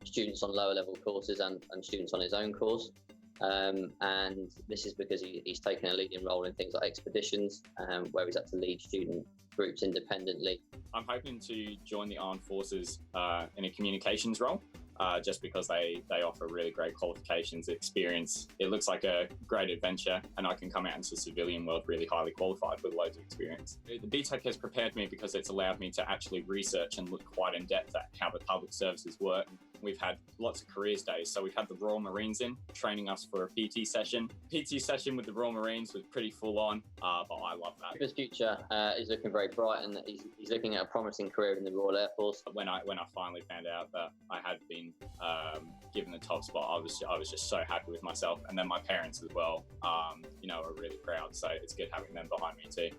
students on lower level courses and students on his own course. And this is because he's taken a leading role in things like expeditions, where he's had to lead student groups independently. I'm hoping to join the armed forces in a communications role, just because they offer really great qualifications, experience. It looks like a great adventure, and I can come out into the civilian world really highly qualified with loads of experience. The BTEC has prepared me because it's allowed me to actually research and look quite in depth at how the public services work. We've had lots of careers days. So we've had the Royal Marines in training us for a PT session. PT session with the Royal Marines was pretty full on, but I love that. His future is looking very bright, and he's looking at a promising career in the Royal Air Force. When I finally found out that I had been given the top spot, I was just so happy with myself, and then my parents as well, are really proud. So it's good having them behind me too.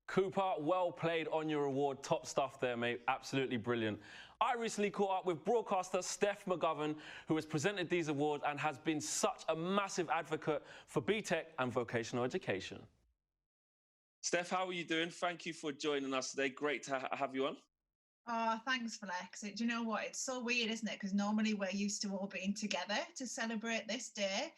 Cooper, well played on your award. Top stuff there, mate. Absolutely brilliant. I recently caught up with broadcaster Steph McGovern, who has presented these awards and has been such a massive advocate for BTEC and vocational education. Steph, how are you doing? Thank you for joining us today. Great to have you on. Oh, thanks, Flex. Do you know what? It's so weird, isn't it? Because normally we're used to all being together to celebrate this day.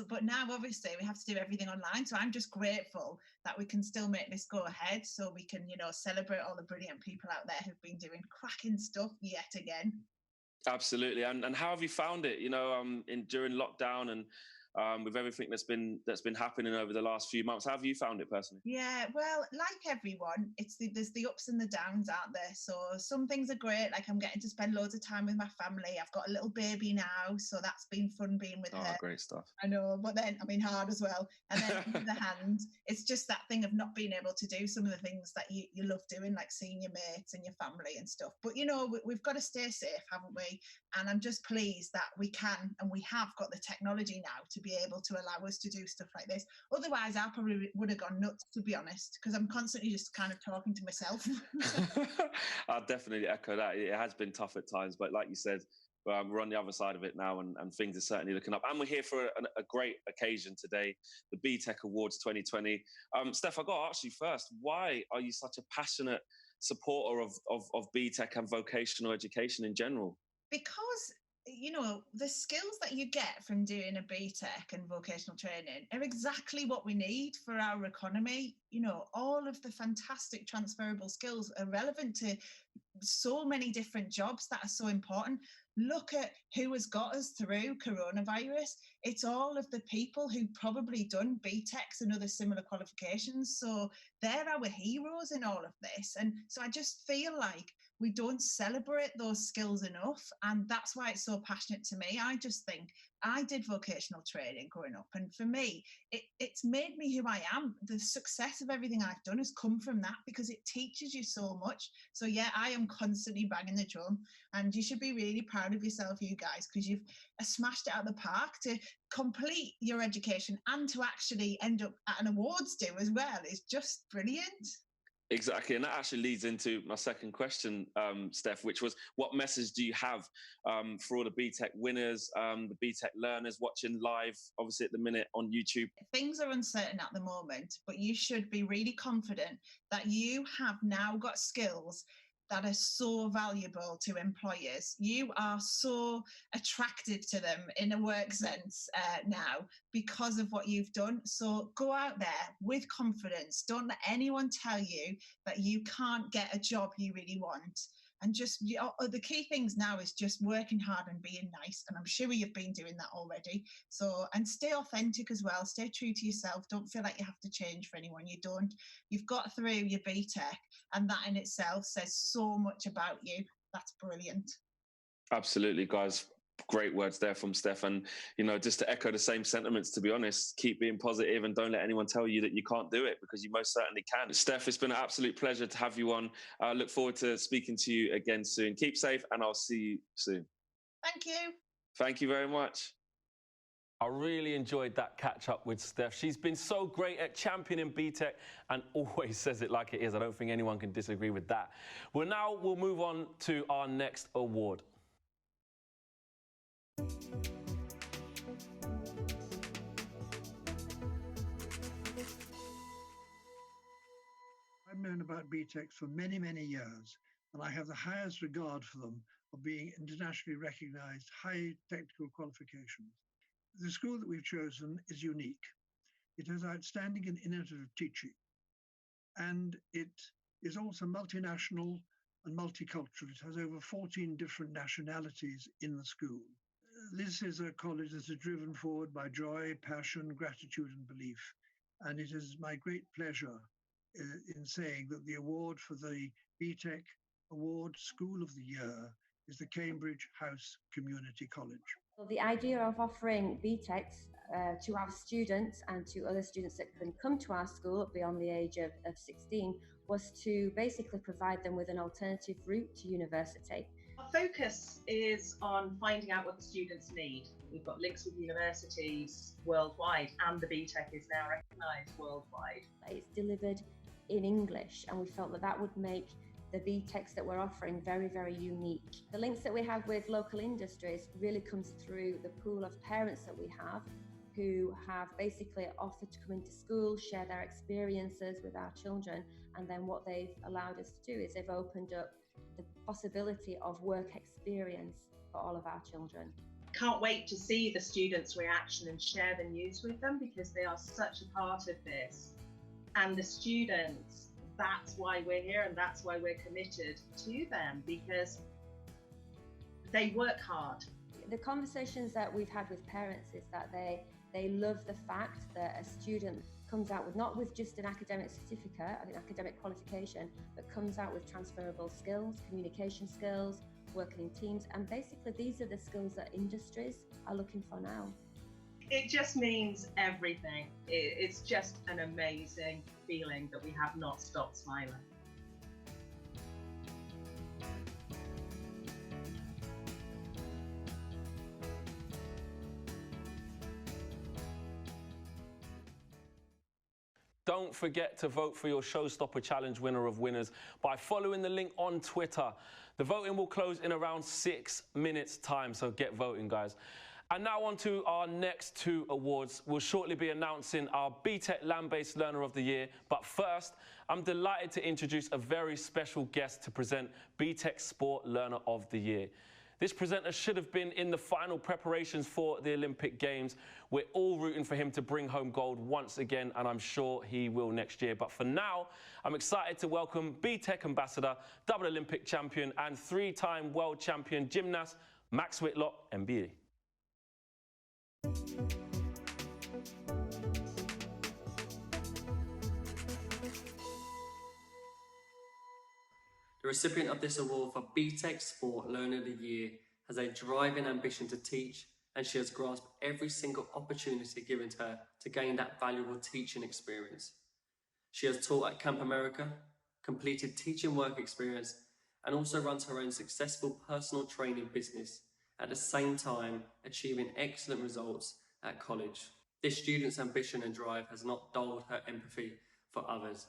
But now, obviously, we have to do everything online. So I'm just grateful that we can still make this go ahead, so we can, celebrate all the brilliant people out there who've been doing cracking stuff yet again. Absolutely. And how have you found it? During lockdown and with everything that's been happening over the last few months. How have you found it personally? Yeah, well, like everyone, there's the ups and the downs, aren't there? So some things are great, like I'm getting to spend loads of time with my family. I've got a little baby now, so that's been fun being with her. Great stuff. I know, but then, hard as well. And then on the other hand, it's just that thing of not being able to do some of the things that you love doing, like seeing your mates and your family and stuff. But, we've got to stay safe, haven't we? And I'm just pleased that we can, and we have got the technology now to be able to allow us to do stuff like this. Otherwise, I probably would have gone nuts, to be honest, because I'm constantly just kind of talking to myself. I'll definitely echo that. It has been tough at times, but like you said, we're on the other side of it now, and things are certainly looking up. And we're here for a great occasion today, the BTEC Awards 2020. Steph, I've got to ask you first, why are you such a passionate supporter of BTEC and vocational education in general? Because the skills that you get from doing a BTEC and vocational training are exactly what we need for our economy. All of the fantastic transferable skills are relevant to so many different jobs that are so important. Look at who has got us through coronavirus. It's all of the people who probably done BTECs and other similar qualifications. So they're our heroes in all of this. And so I just feel like we don't celebrate those skills enough. And that's why it's so passionate to me. I just think I did vocational training growing up. And for me, it's made me who I am. The success of everything I've done has come from that, because it teaches you so much. So yeah, I am constantly banging the drum, and you should be really proud of yourself, you guys, because you've smashed it out of the park to complete your education and to actually end up at an awards do as well. It's just brilliant. Exactly, and that actually leads into my second question, Steph, which was, what message do you have for all the BTEC winners, the BTEC learners watching live, obviously at the minute on YouTube? Things are uncertain at the moment, but you should be really confident that you have now got skills that are so valuable to employers. You are so attractive to them in a work sense now because of what you've done. So go out there with confidence. Don't let anyone tell you that you can't get a job you really want. And just the key things now is just working hard and being nice. And I'm sure you've been doing that already. So, and stay authentic as well. Stay true to yourself. Don't feel like you have to change for anyone. You don't. You've got through your BTEC, and that in itself says so much about you. That's brilliant. Absolutely, guys. Great words there from Steph. And, just to echo the same sentiments, to be honest, keep being positive and don't let anyone tell you that you can't do it, because you most certainly can. Steph, it's been an absolute pleasure to have you on. I look forward to speaking to you again soon. Keep safe, and I'll see you soon. Thank you. Thank you very much. I really enjoyed that catch up with Steph. She's been so great at championing BTEC and always says it like it is. I don't think anyone can disagree with that. Well, now we'll move on to our next award. I've known about BTECs for many, many years, and I have the highest regard for them of being internationally recognized high technical qualifications. The school that we've chosen is unique. It has outstanding and innovative teaching, and it is also multinational and multicultural. It has over 14 different nationalities in the school. This is a college that is driven forward by joy, passion, gratitude, and belief. And it is my great pleasure in saying that the award for the BTEC Award School of the Year is the Cambridge House Community College. Well, the idea of offering BTECs to our students and to other students that can come to our school beyond the age of 16 was to basically provide them with an alternative route to university. Our focus is on finding out what the students need. We've got links with universities worldwide, and the BTEC is now recognised worldwide. It's delivered in English, and we felt that that would make the BTECs that we're offering very, very unique. The links that we have with local industries really comes through the pool of parents that we have who have basically offered to come into school, share their experiences with our children, and then what they've allowed us to do is they've opened up the possibility of work experience for all of our children. Can't wait to see the students' reaction and share the news with them, because they are such a part of this. And the students, that's why we're here, and that's why we're committed to them, because they work hard. The conversations that we've had with parents is that they love the fact that a student comes out with not with just an academic certificate, an academic qualification, but comes out with transferable skills, communication skills, working in teams, and basically these are the skills that industries are looking for now. It just means everything. It's just an amazing feeling that we have not stopped smiling. Don't forget to vote for your Showstopper Challenge winner of winners by following the link on Twitter. The voting will close in around 6 minutes time, so get voting, guys. And now on to our next two awards. We'll shortly be announcing our BTEC Land-Based Learner of the Year. But first, I'm delighted to introduce a very special guest to present BTEC Sport Learner of the Year. This presenter should have been in the final preparations for the Olympic Games. We're all rooting for him to bring home gold once again, and I'm sure he will next year. But for now, I'm excited to welcome BTEC Ambassador, double Olympic champion and three-time world champion gymnast, Max Whitlock, MBE. The recipient of this award for BTEC Sport Learner of the Year has a driving ambition to teach, and she has grasped every single opportunity given to her to gain that valuable teaching experience. She has taught at Camp America, completed teaching work experience, and also runs her own successful personal training business, at the same time achieving excellent results at college. This student's ambition and drive has not dulled her empathy for others.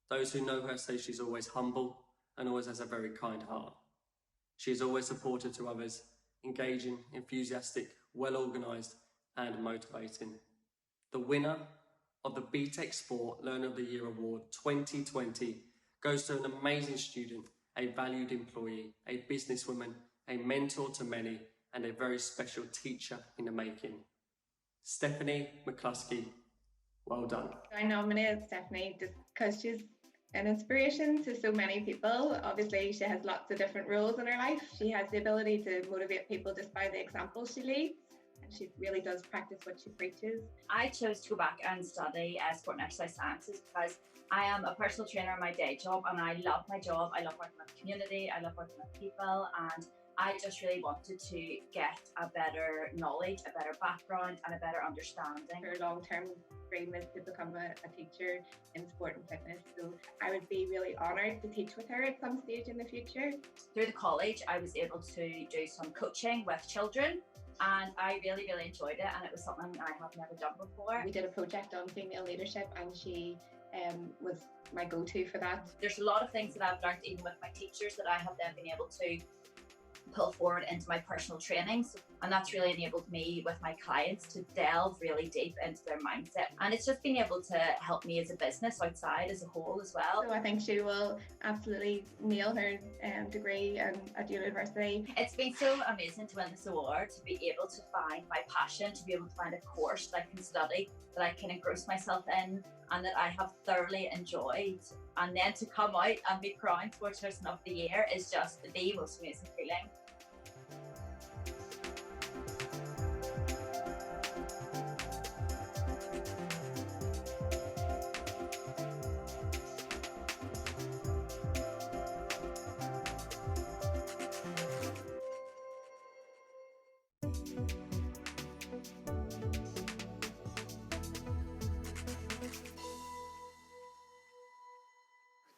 Those who know her say she's always humble and always has a very kind heart. She is always supportive to others, engaging, enthusiastic, well-organised and motivating. The winner of the BTEC Sport Learner of the Year Award 2020 goes to an amazing student, a valued employee, a businesswoman, a mentor to many, and a very special teacher in the making. Stephanie McCluskey, well done. I nominated Stephanie just because she's an inspiration to so many people. Obviously, she has lots of different roles in her life. She has the ability to motivate people just by the example she leads. And she really does practice what she preaches. I chose to go back and study sport and exercise sciences because I am a personal trainer in my day job, and I love my job. I love working with the community. I love working with people, and I just really wanted to get a better knowledge, a better background, and a better understanding. Her long-term dream is to become a teacher in sport and fitness, so I would be really honoured to teach with her at some stage in the future. Through the college, I was able to do some coaching with children, and I really, really enjoyed it, and it was something I have never done before. We did a project on female leadership, and she was my go-to for that. There's a lot of things that I've learned even with my teachers that I have then been able to pull forward into my personal trainings, and that's really enabled me with my clients to delve really deep into their mindset, and it's just been able to help me as a business outside as a whole as well. So I think she will absolutely nail her degree at university. It's been so amazing to win this award, to be able to find my passion, to be able to find a course that I can study, that I can engross myself in, and that I have thoroughly enjoyed, and then to come out and be crowned Sports Person of the Year is just the most amazing feeling.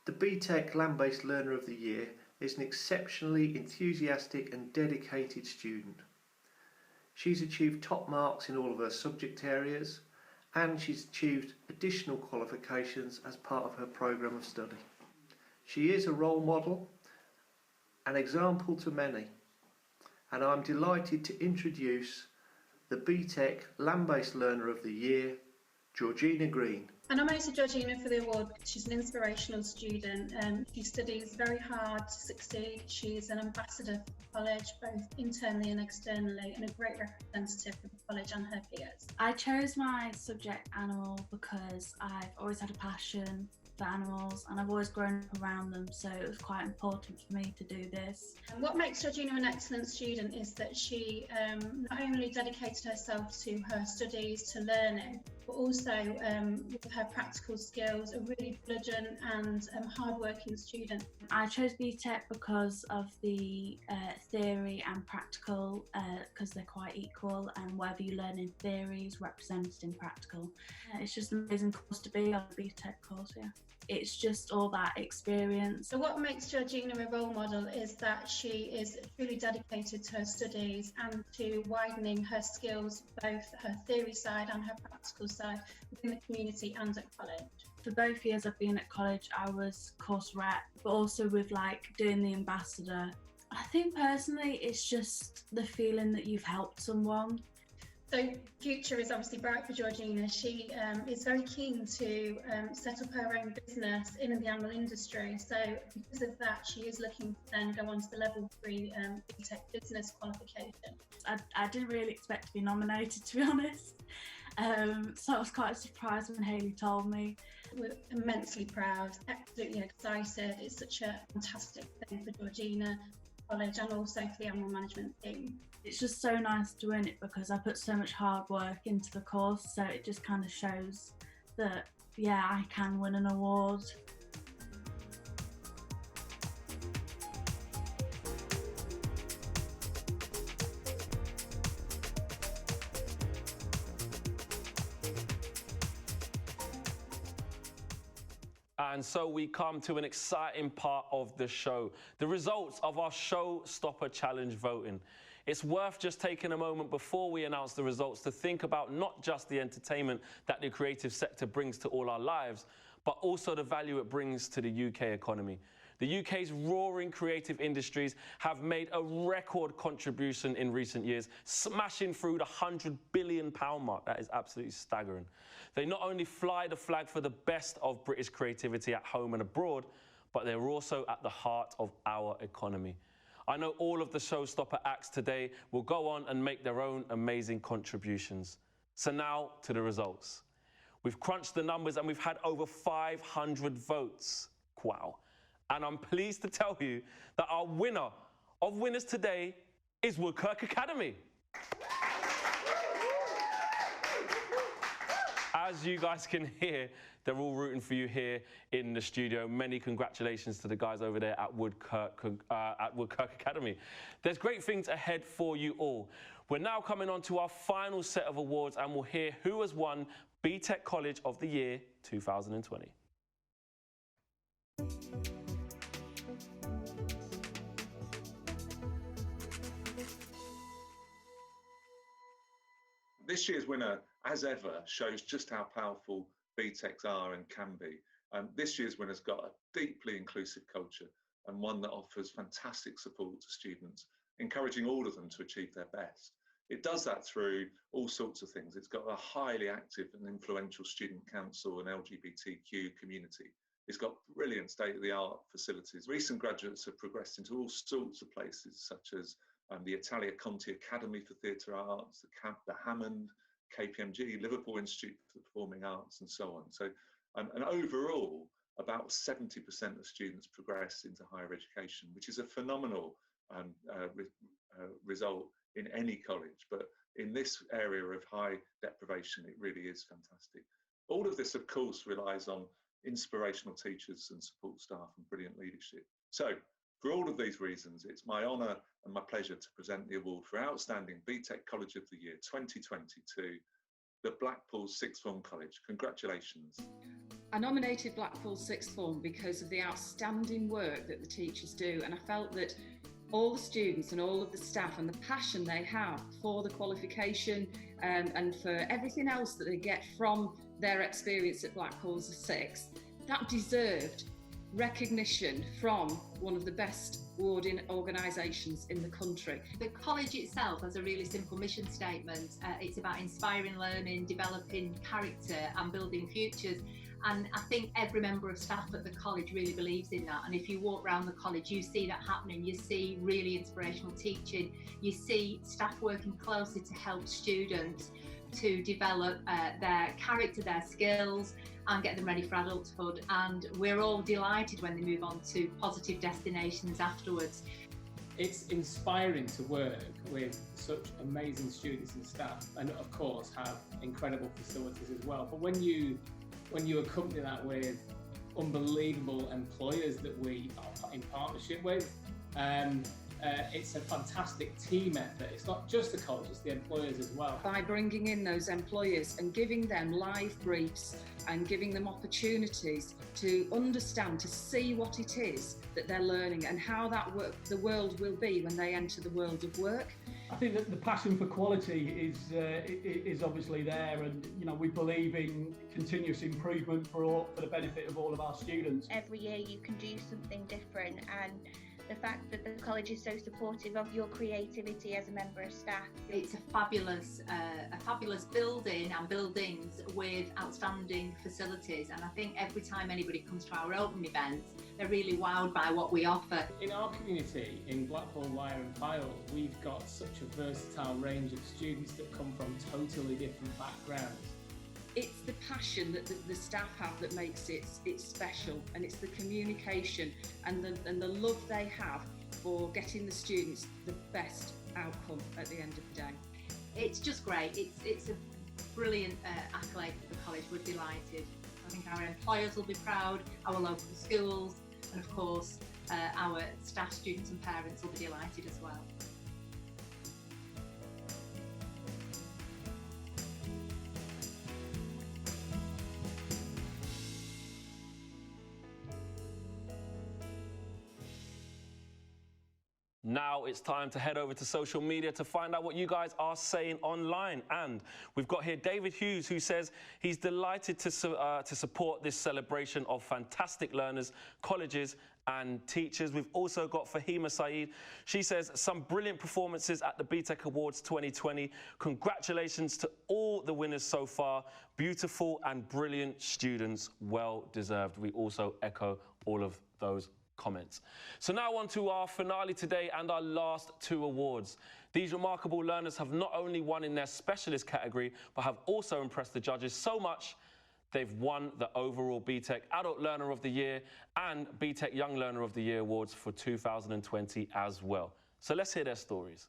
The BTEC Land-Based Learner of the Year is an exceptionally enthusiastic and dedicated student. She's achieved top marks in all of her subject areas, and she's achieved additional qualifications as part of her programme of study. She is a role model, an example to many, and I'm delighted to introduce the BTEC Land-Based Learner of the Year, Georgina Green. I nominated Georgina for the award because she's an inspirational student. She studies very hard to succeed. She's an ambassador for the college, both internally and externally, and a great representative for the college and her peers. I chose my subject animal because I've always had a passion for animals and I've always grown up around them, so it was quite important for me to do this. And what makes Georgina an excellent student is that she not only dedicated herself to her studies, to learning, but also with her practical skills, a really diligent and hard-working student. I chose BTEC because of the theory and practical, because they're quite equal, and whatever you learn in theory is represented in practical. It's just an amazing course to be on, the BTEC course, yeah. It's just all that experience. So what makes Georgina a role model is that she is truly dedicated to her studies and to widening her skills, both her theory side and her practical side, within the community and at college. For both years I've been at college, I was course rep, but also with like doing the ambassador. I think personally it's just the feeling that you've helped someone. So future is obviously bright for Georgina. She is very keen to set up her own business in the animal industry. So because of that, she is looking to then go on to the level 3 BTEC business qualification. I didn't really expect to be nominated, to be honest. So I was quite surprised when Hayley told me. We're immensely proud, absolutely excited. It's such a fantastic thing for Georgina, college, and also for the animal management team. It's just so nice to win it because I put so much hard work into the course, so it just kind of shows that, yeah, I can win an award. And so we come to an exciting part of the show, the results of our Showstopper Challenge voting. It's worth just taking a moment before we announce the results to think about not just the entertainment that the creative sector brings to all our lives, but also the value it brings to the UK economy. The UK's roaring creative industries have made a record contribution in recent years, smashing through the £100 billion mark. That is absolutely staggering. They not only fly the flag for the best of British creativity at home and abroad, but they're also at the heart of our economy. I know all of the Showstopper acts today will go on and make their own amazing contributions. So now to the results. We've crunched the numbers and we've had over 500 votes. Wow. And I'm pleased to tell you that our winner of winners today is Woodkirk Academy. As you guys can hear, they're all rooting for you here in the studio. Many congratulations to the guys over there at Woodkirk Academy. There's great things ahead for you all. We're now coming on to our final set of awards and we'll hear who has won BTEC College of the Year 2020. This year's winner, as ever, shows just how powerful BTECs are and can be. This year's winner's got a deeply inclusive culture and one that offers fantastic support to students, encouraging all of them to achieve their best. It does that through all sorts of things. It's got a highly active and influential student council and LGBTQ community. It's got brilliant state-of-the-art facilities. Recent graduates have progressed into all sorts of places, such as the Italia Conti Academy for Theatre Arts, the Hammond, KPMG, Liverpool Institute for Performing Arts, and so on. So, and overall, about 70% of students progress into higher education, which is a phenomenal result in any college. But in this area of high deprivation, it really is fantastic. All of this, of course, relies on inspirational teachers and support staff and brilliant leadership. So, for all of these reasons, it's my honour and my pleasure to present the award for Outstanding BTEC College of the Year 2020 to the Blackpool Sixth Form College. Congratulations. I nominated Blackpool Sixth Form because of the outstanding work that the teachers do, and I felt that all the students and all of the staff and the passion they have for the qualification and for everything else that they get from their experience at Blackpool's Sixth, that deserved recognition from one of the best awarding organisations in the country. The college itself has a really simple mission statement. It's about inspiring learning, developing character and building futures. And I think every member of staff at the college really believes in that. And if you walk around the college, you see that happening. You see really inspirational teaching. You see staff working closely to help students to develop their character, their skills, and get them ready for adulthood. And we're all delighted when they move on to positive destinations afterwards. It's inspiring to work with such amazing students and staff, and of course have incredible facilities as well. But when you accompany that with unbelievable employers that we are in partnership with, it's a fantastic team effort. It's not just the college, it's the employers as well. By bringing in those employers and giving them live briefs and giving them opportunities to understand, to see what it is that they're learning and how the world will be when they enter the world of work. I think that the passion for quality is obviously there, and we believe in continuous improvement for the benefit of all of our students. Every year you can do something different, and the fact that the college is so supportive of your creativity as a member of staff. It's a fabulous building and buildings with outstanding facilities, and I think every time anybody comes to our open events, they're really wowed by what we offer. In our community, in Blackpool Wire and File, we've got such a versatile range of students that come from totally different backgrounds. It's the passion that the staff have that makes it special, and it's the communication and the love they have for getting the students the best outcome at the end of the day. It's just great. It's a brilliant accolade for the college. We're delighted. I think our employers will be proud, our local schools, and of course our staff, students and parents will be delighted as well. Now it's time to head over to social media to find out what you guys are saying online. And we've got here David Hughes, who says he's delighted to support this celebration of fantastic learners, colleges and teachers. We've also got Fahima Saeed. She says, some brilliant performances at the BTEC Awards 2020. Congratulations to all the winners so far. Beautiful and brilliant students, well deserved. We also echo all of those comments. So now on to our finale today and our last two awards. These remarkable learners have not only won in their specialist category, but have also impressed the judges so much they've won the overall BTEC Adult Learner of the Year and BTEC Young Learner of the Year awards for 2020 as well. So let's hear their stories.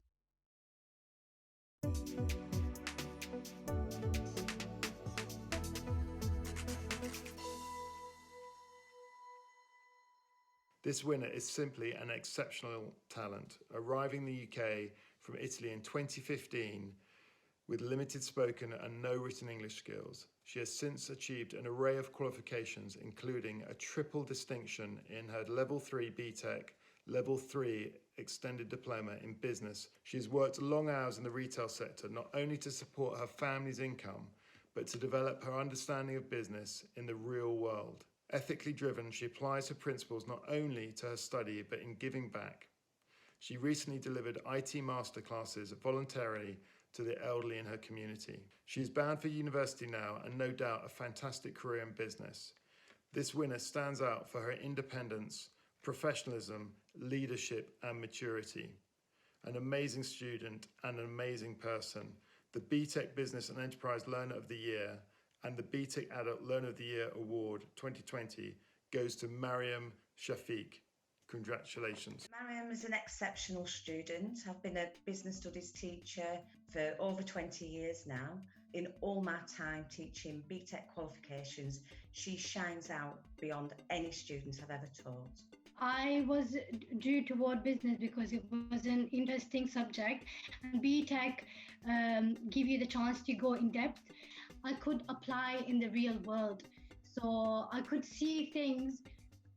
This winner is simply an exceptional talent, arriving in the UK from Italy in 2015 with limited spoken and no written English skills. She has since achieved an array of qualifications, including a triple distinction in her Level 3 BTEC Level 3 Extended Diploma in Business. She has worked long hours in the retail sector, not only to support her family's income, but to develop her understanding of business in the real world. Ethically driven, she applies her principles not only to her study, but in giving back. She recently delivered IT masterclasses voluntarily to the elderly in her community. She is bound for university now and no doubt a fantastic career in business. This winner stands out for her independence, professionalism, leadership and maturity. An amazing student and an amazing person. The BTEC Business and Enterprise Learner of the Year and the BTEC Adult Learner of the Year Award 2020 goes to Mariam Shafiq. Congratulations. Mariam is an exceptional student. I've been a business studies teacher for over 20 years now. In all my time teaching BTEC qualifications, she shines out beyond any student I've ever taught. I was due toward business because it was an interesting subject, and BTEC give you the chance to go in depth. I could apply in the real world, so I could see things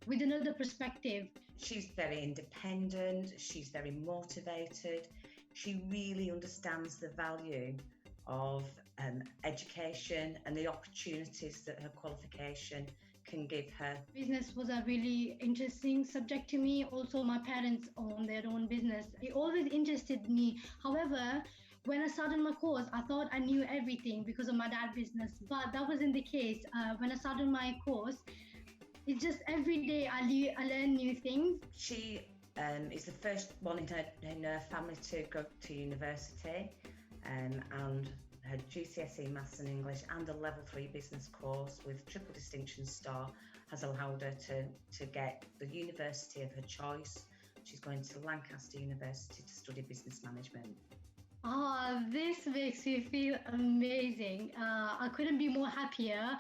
with another perspective. She's very independent, she's very motivated, she really understands the value of education and the opportunities that her qualification can give her. Business was a really interesting subject to me. Also, my parents own their own business. It always interested me. However, when I started my course, I thought I knew everything because of my dad's business, but that wasn't the case. When I started my course, it's just every day I learn new things. She is the first one in her family to go to university, and her GCSE Maths and English and a Level 3 business course with triple distinction star has allowed her to get the university of her choice. She's going to Lancaster University to study business management. This makes me feel amazing. I couldn't be more happier.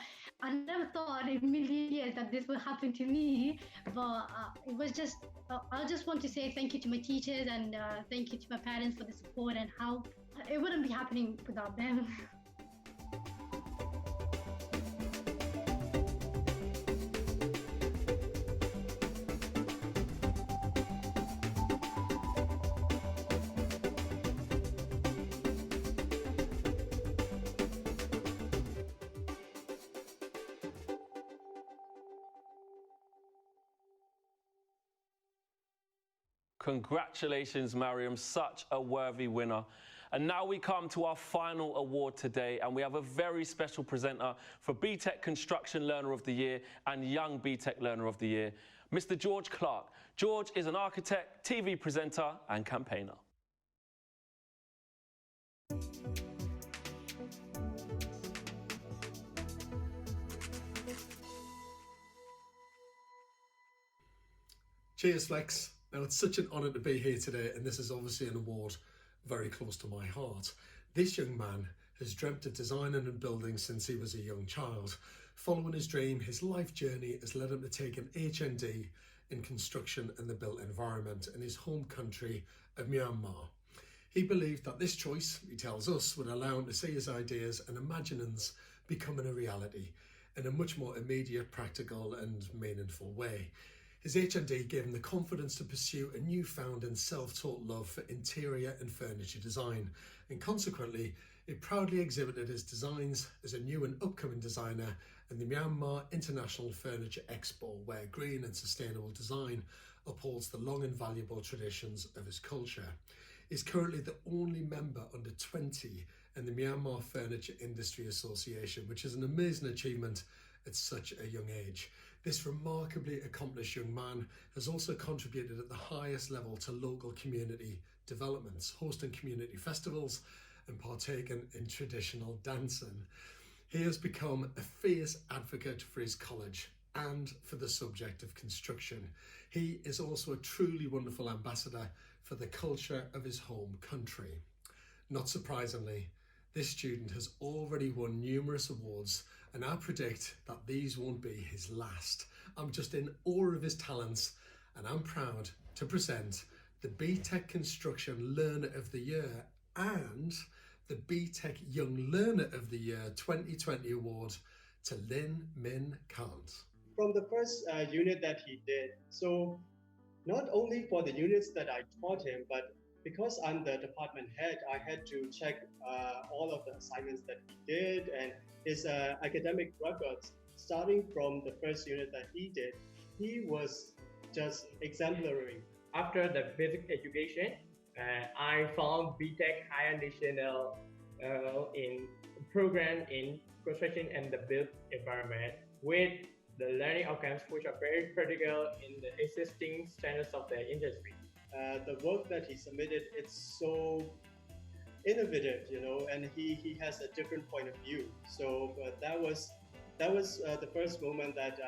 I never thought in a million years that this would happen to me, but it was just, I just want to say thank you to my teachers and thank you to my parents for the support and help. It wouldn't be happening without them. Congratulations, Mariam, such a worthy winner. And now we come to our final award today, and we have a very special presenter for BTEC Construction Learner of the Year and Young BTEC Learner of the Year, Mr. George Clark. George is an architect, TV presenter and campaigner. Cheers, Flex. Now, it's such an honour to be here today, and this is obviously an award very close to my heart. This young man has dreamt of designing and building since he was a young child. Following his dream, his life journey has led him to take an HND in construction and the built environment in his home country of Myanmar. He believed that this choice, he tells us, would allow him to see his ideas and imaginings becoming a reality in a much more immediate, practical and meaningful way. His HND gave him the confidence to pursue a newfound and self-taught love for interior and furniture design, and consequently, he proudly exhibited his designs as a new and upcoming designer in the Myanmar International Furniture Expo, where green and sustainable design upholds the long and valuable traditions of his culture. He's currently the only member under 20 in the Myanmar Furniture Industry Association, which is an amazing achievement at such a young age. This remarkably accomplished young man has also contributed at the highest level to local community developments, hosting community festivals and partaking in traditional dancing. He has become a fierce advocate for his college and for the subject of construction. He is also a truly wonderful ambassador for the culture of his home country. Not surprisingly, this student has already won numerous awards, and I predict that these won't be his last. I'm just in awe of his talents, and I'm proud to present the BTEC Construction Learner of the Year and the BTEC Young Learner of the Year 2020 award to Lin Min Kant. From the first unit that he did, so not only for the units that I taught him, but because I'm the department head, I had to check all of the assignments that he did and his academic records. Starting from the first unit that he did, he was just exemplary. After the basic education, I found BTEC Higher National in program in construction and the built environment with the learning outcomes which are very critical in the existing standards of the industry. The work that he submitted, it's so innovative, you know, and he has a different point of view. So that was the first moment that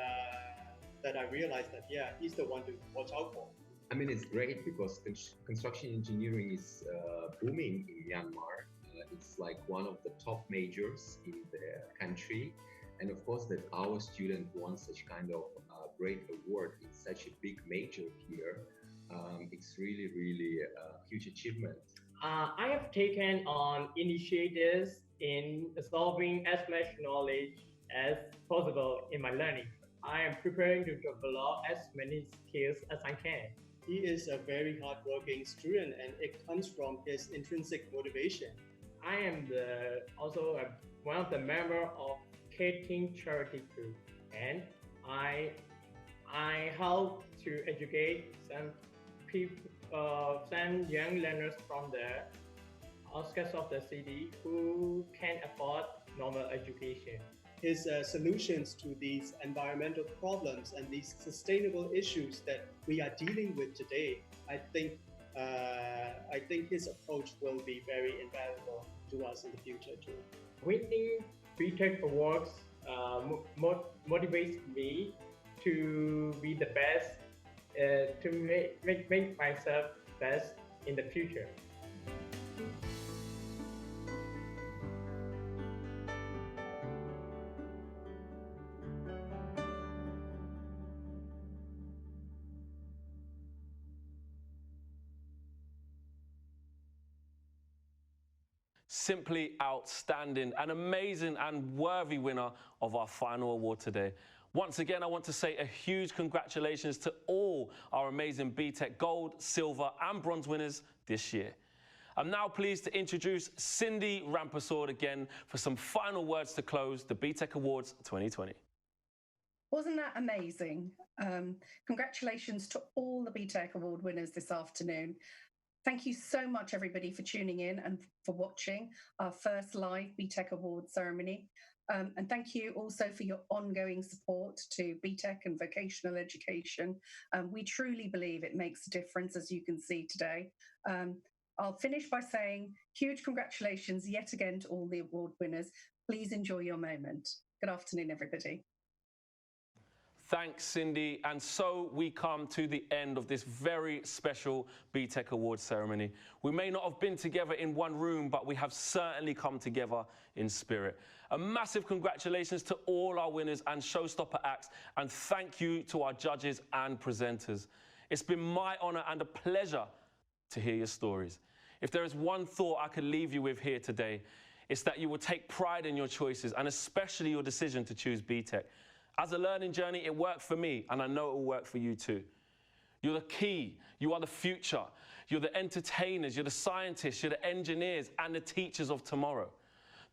I realized that, yeah, he's the one to watch out for. I mean, it's great because construction engineering is booming in Myanmar. It's like one of the top majors in the country. And of course, that our student won such kind of great award in such a big major here. It's really, really a huge achievement. I have taken on initiatives in absorbing as much knowledge as possible in my learning. I am preparing to develop as many skills as I can. He is a very hardworking student, and it comes from his intrinsic motivation. I am also one of the members of K-Team charity group, and I help to educate some people, some young learners from the outskirts of the city who can't afford normal education. His solutions to these environmental problems and these sustainable issues that we are dealing with today, I think his approach will be very invaluable to us in the future too. Winning BTEC Awards motivates me to be the best, to make myself best in the future. Simply outstanding, an amazing and worthy winner of our final award today. Once again, I want to say a huge congratulations to all our amazing BTEC Gold, Silver and Bronze winners this year. I'm now pleased to introduce Cindy Rampasword again for some final words to close the BTEC Awards 2020. Wasn't that amazing? Congratulations to all the BTEC Award winners this afternoon. Thank you so much, everybody, for tuning in and for watching our first live BTEC Awards ceremony. And thank you also for your ongoing support to BTEC and vocational education. We truly believe it makes a difference, as you can see today. I'll finish by saying huge congratulations yet again to all the award winners. Please enjoy your moment. Good afternoon, everybody. Thanks, Cindy. And so we come to the end of this very special BTEC Awards ceremony. We may not have been together in one room, but we have certainly come together in spirit. A massive congratulations to all our winners and Showstopper acts, and thank you to our judges and presenters. It's been my honor and a pleasure to hear your stories. If there is one thought I could leave you with here today, it's that you will take pride in your choices, and especially your decision to choose BTEC. As a learning journey, it worked for me, and I know it will work for you too. You're the key, you are the future, you're the entertainers, you're the scientists, you're the engineers, and the teachers of tomorrow.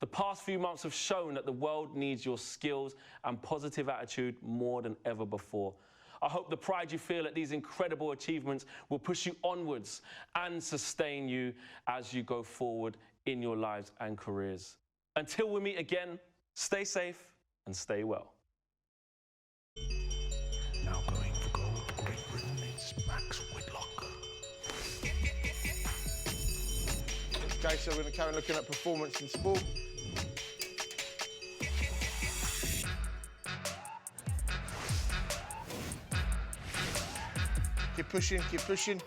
The past few months have shown that the world needs your skills and positive attitude more than ever before. I hope the pride you feel at these incredible achievements will push you onwards and sustain you as you go forward in your lives and careers. Until we meet again, stay safe and stay well. Now going for gold, Great Britain is Max Whitlock. Okay, so we're going to carry on looking at performance in sport. Keep pushing, keep pushing.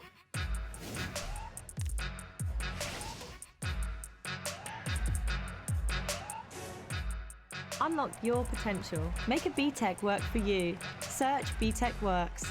Unlock your potential. Make a BTEC work for you. Search BTEC Works.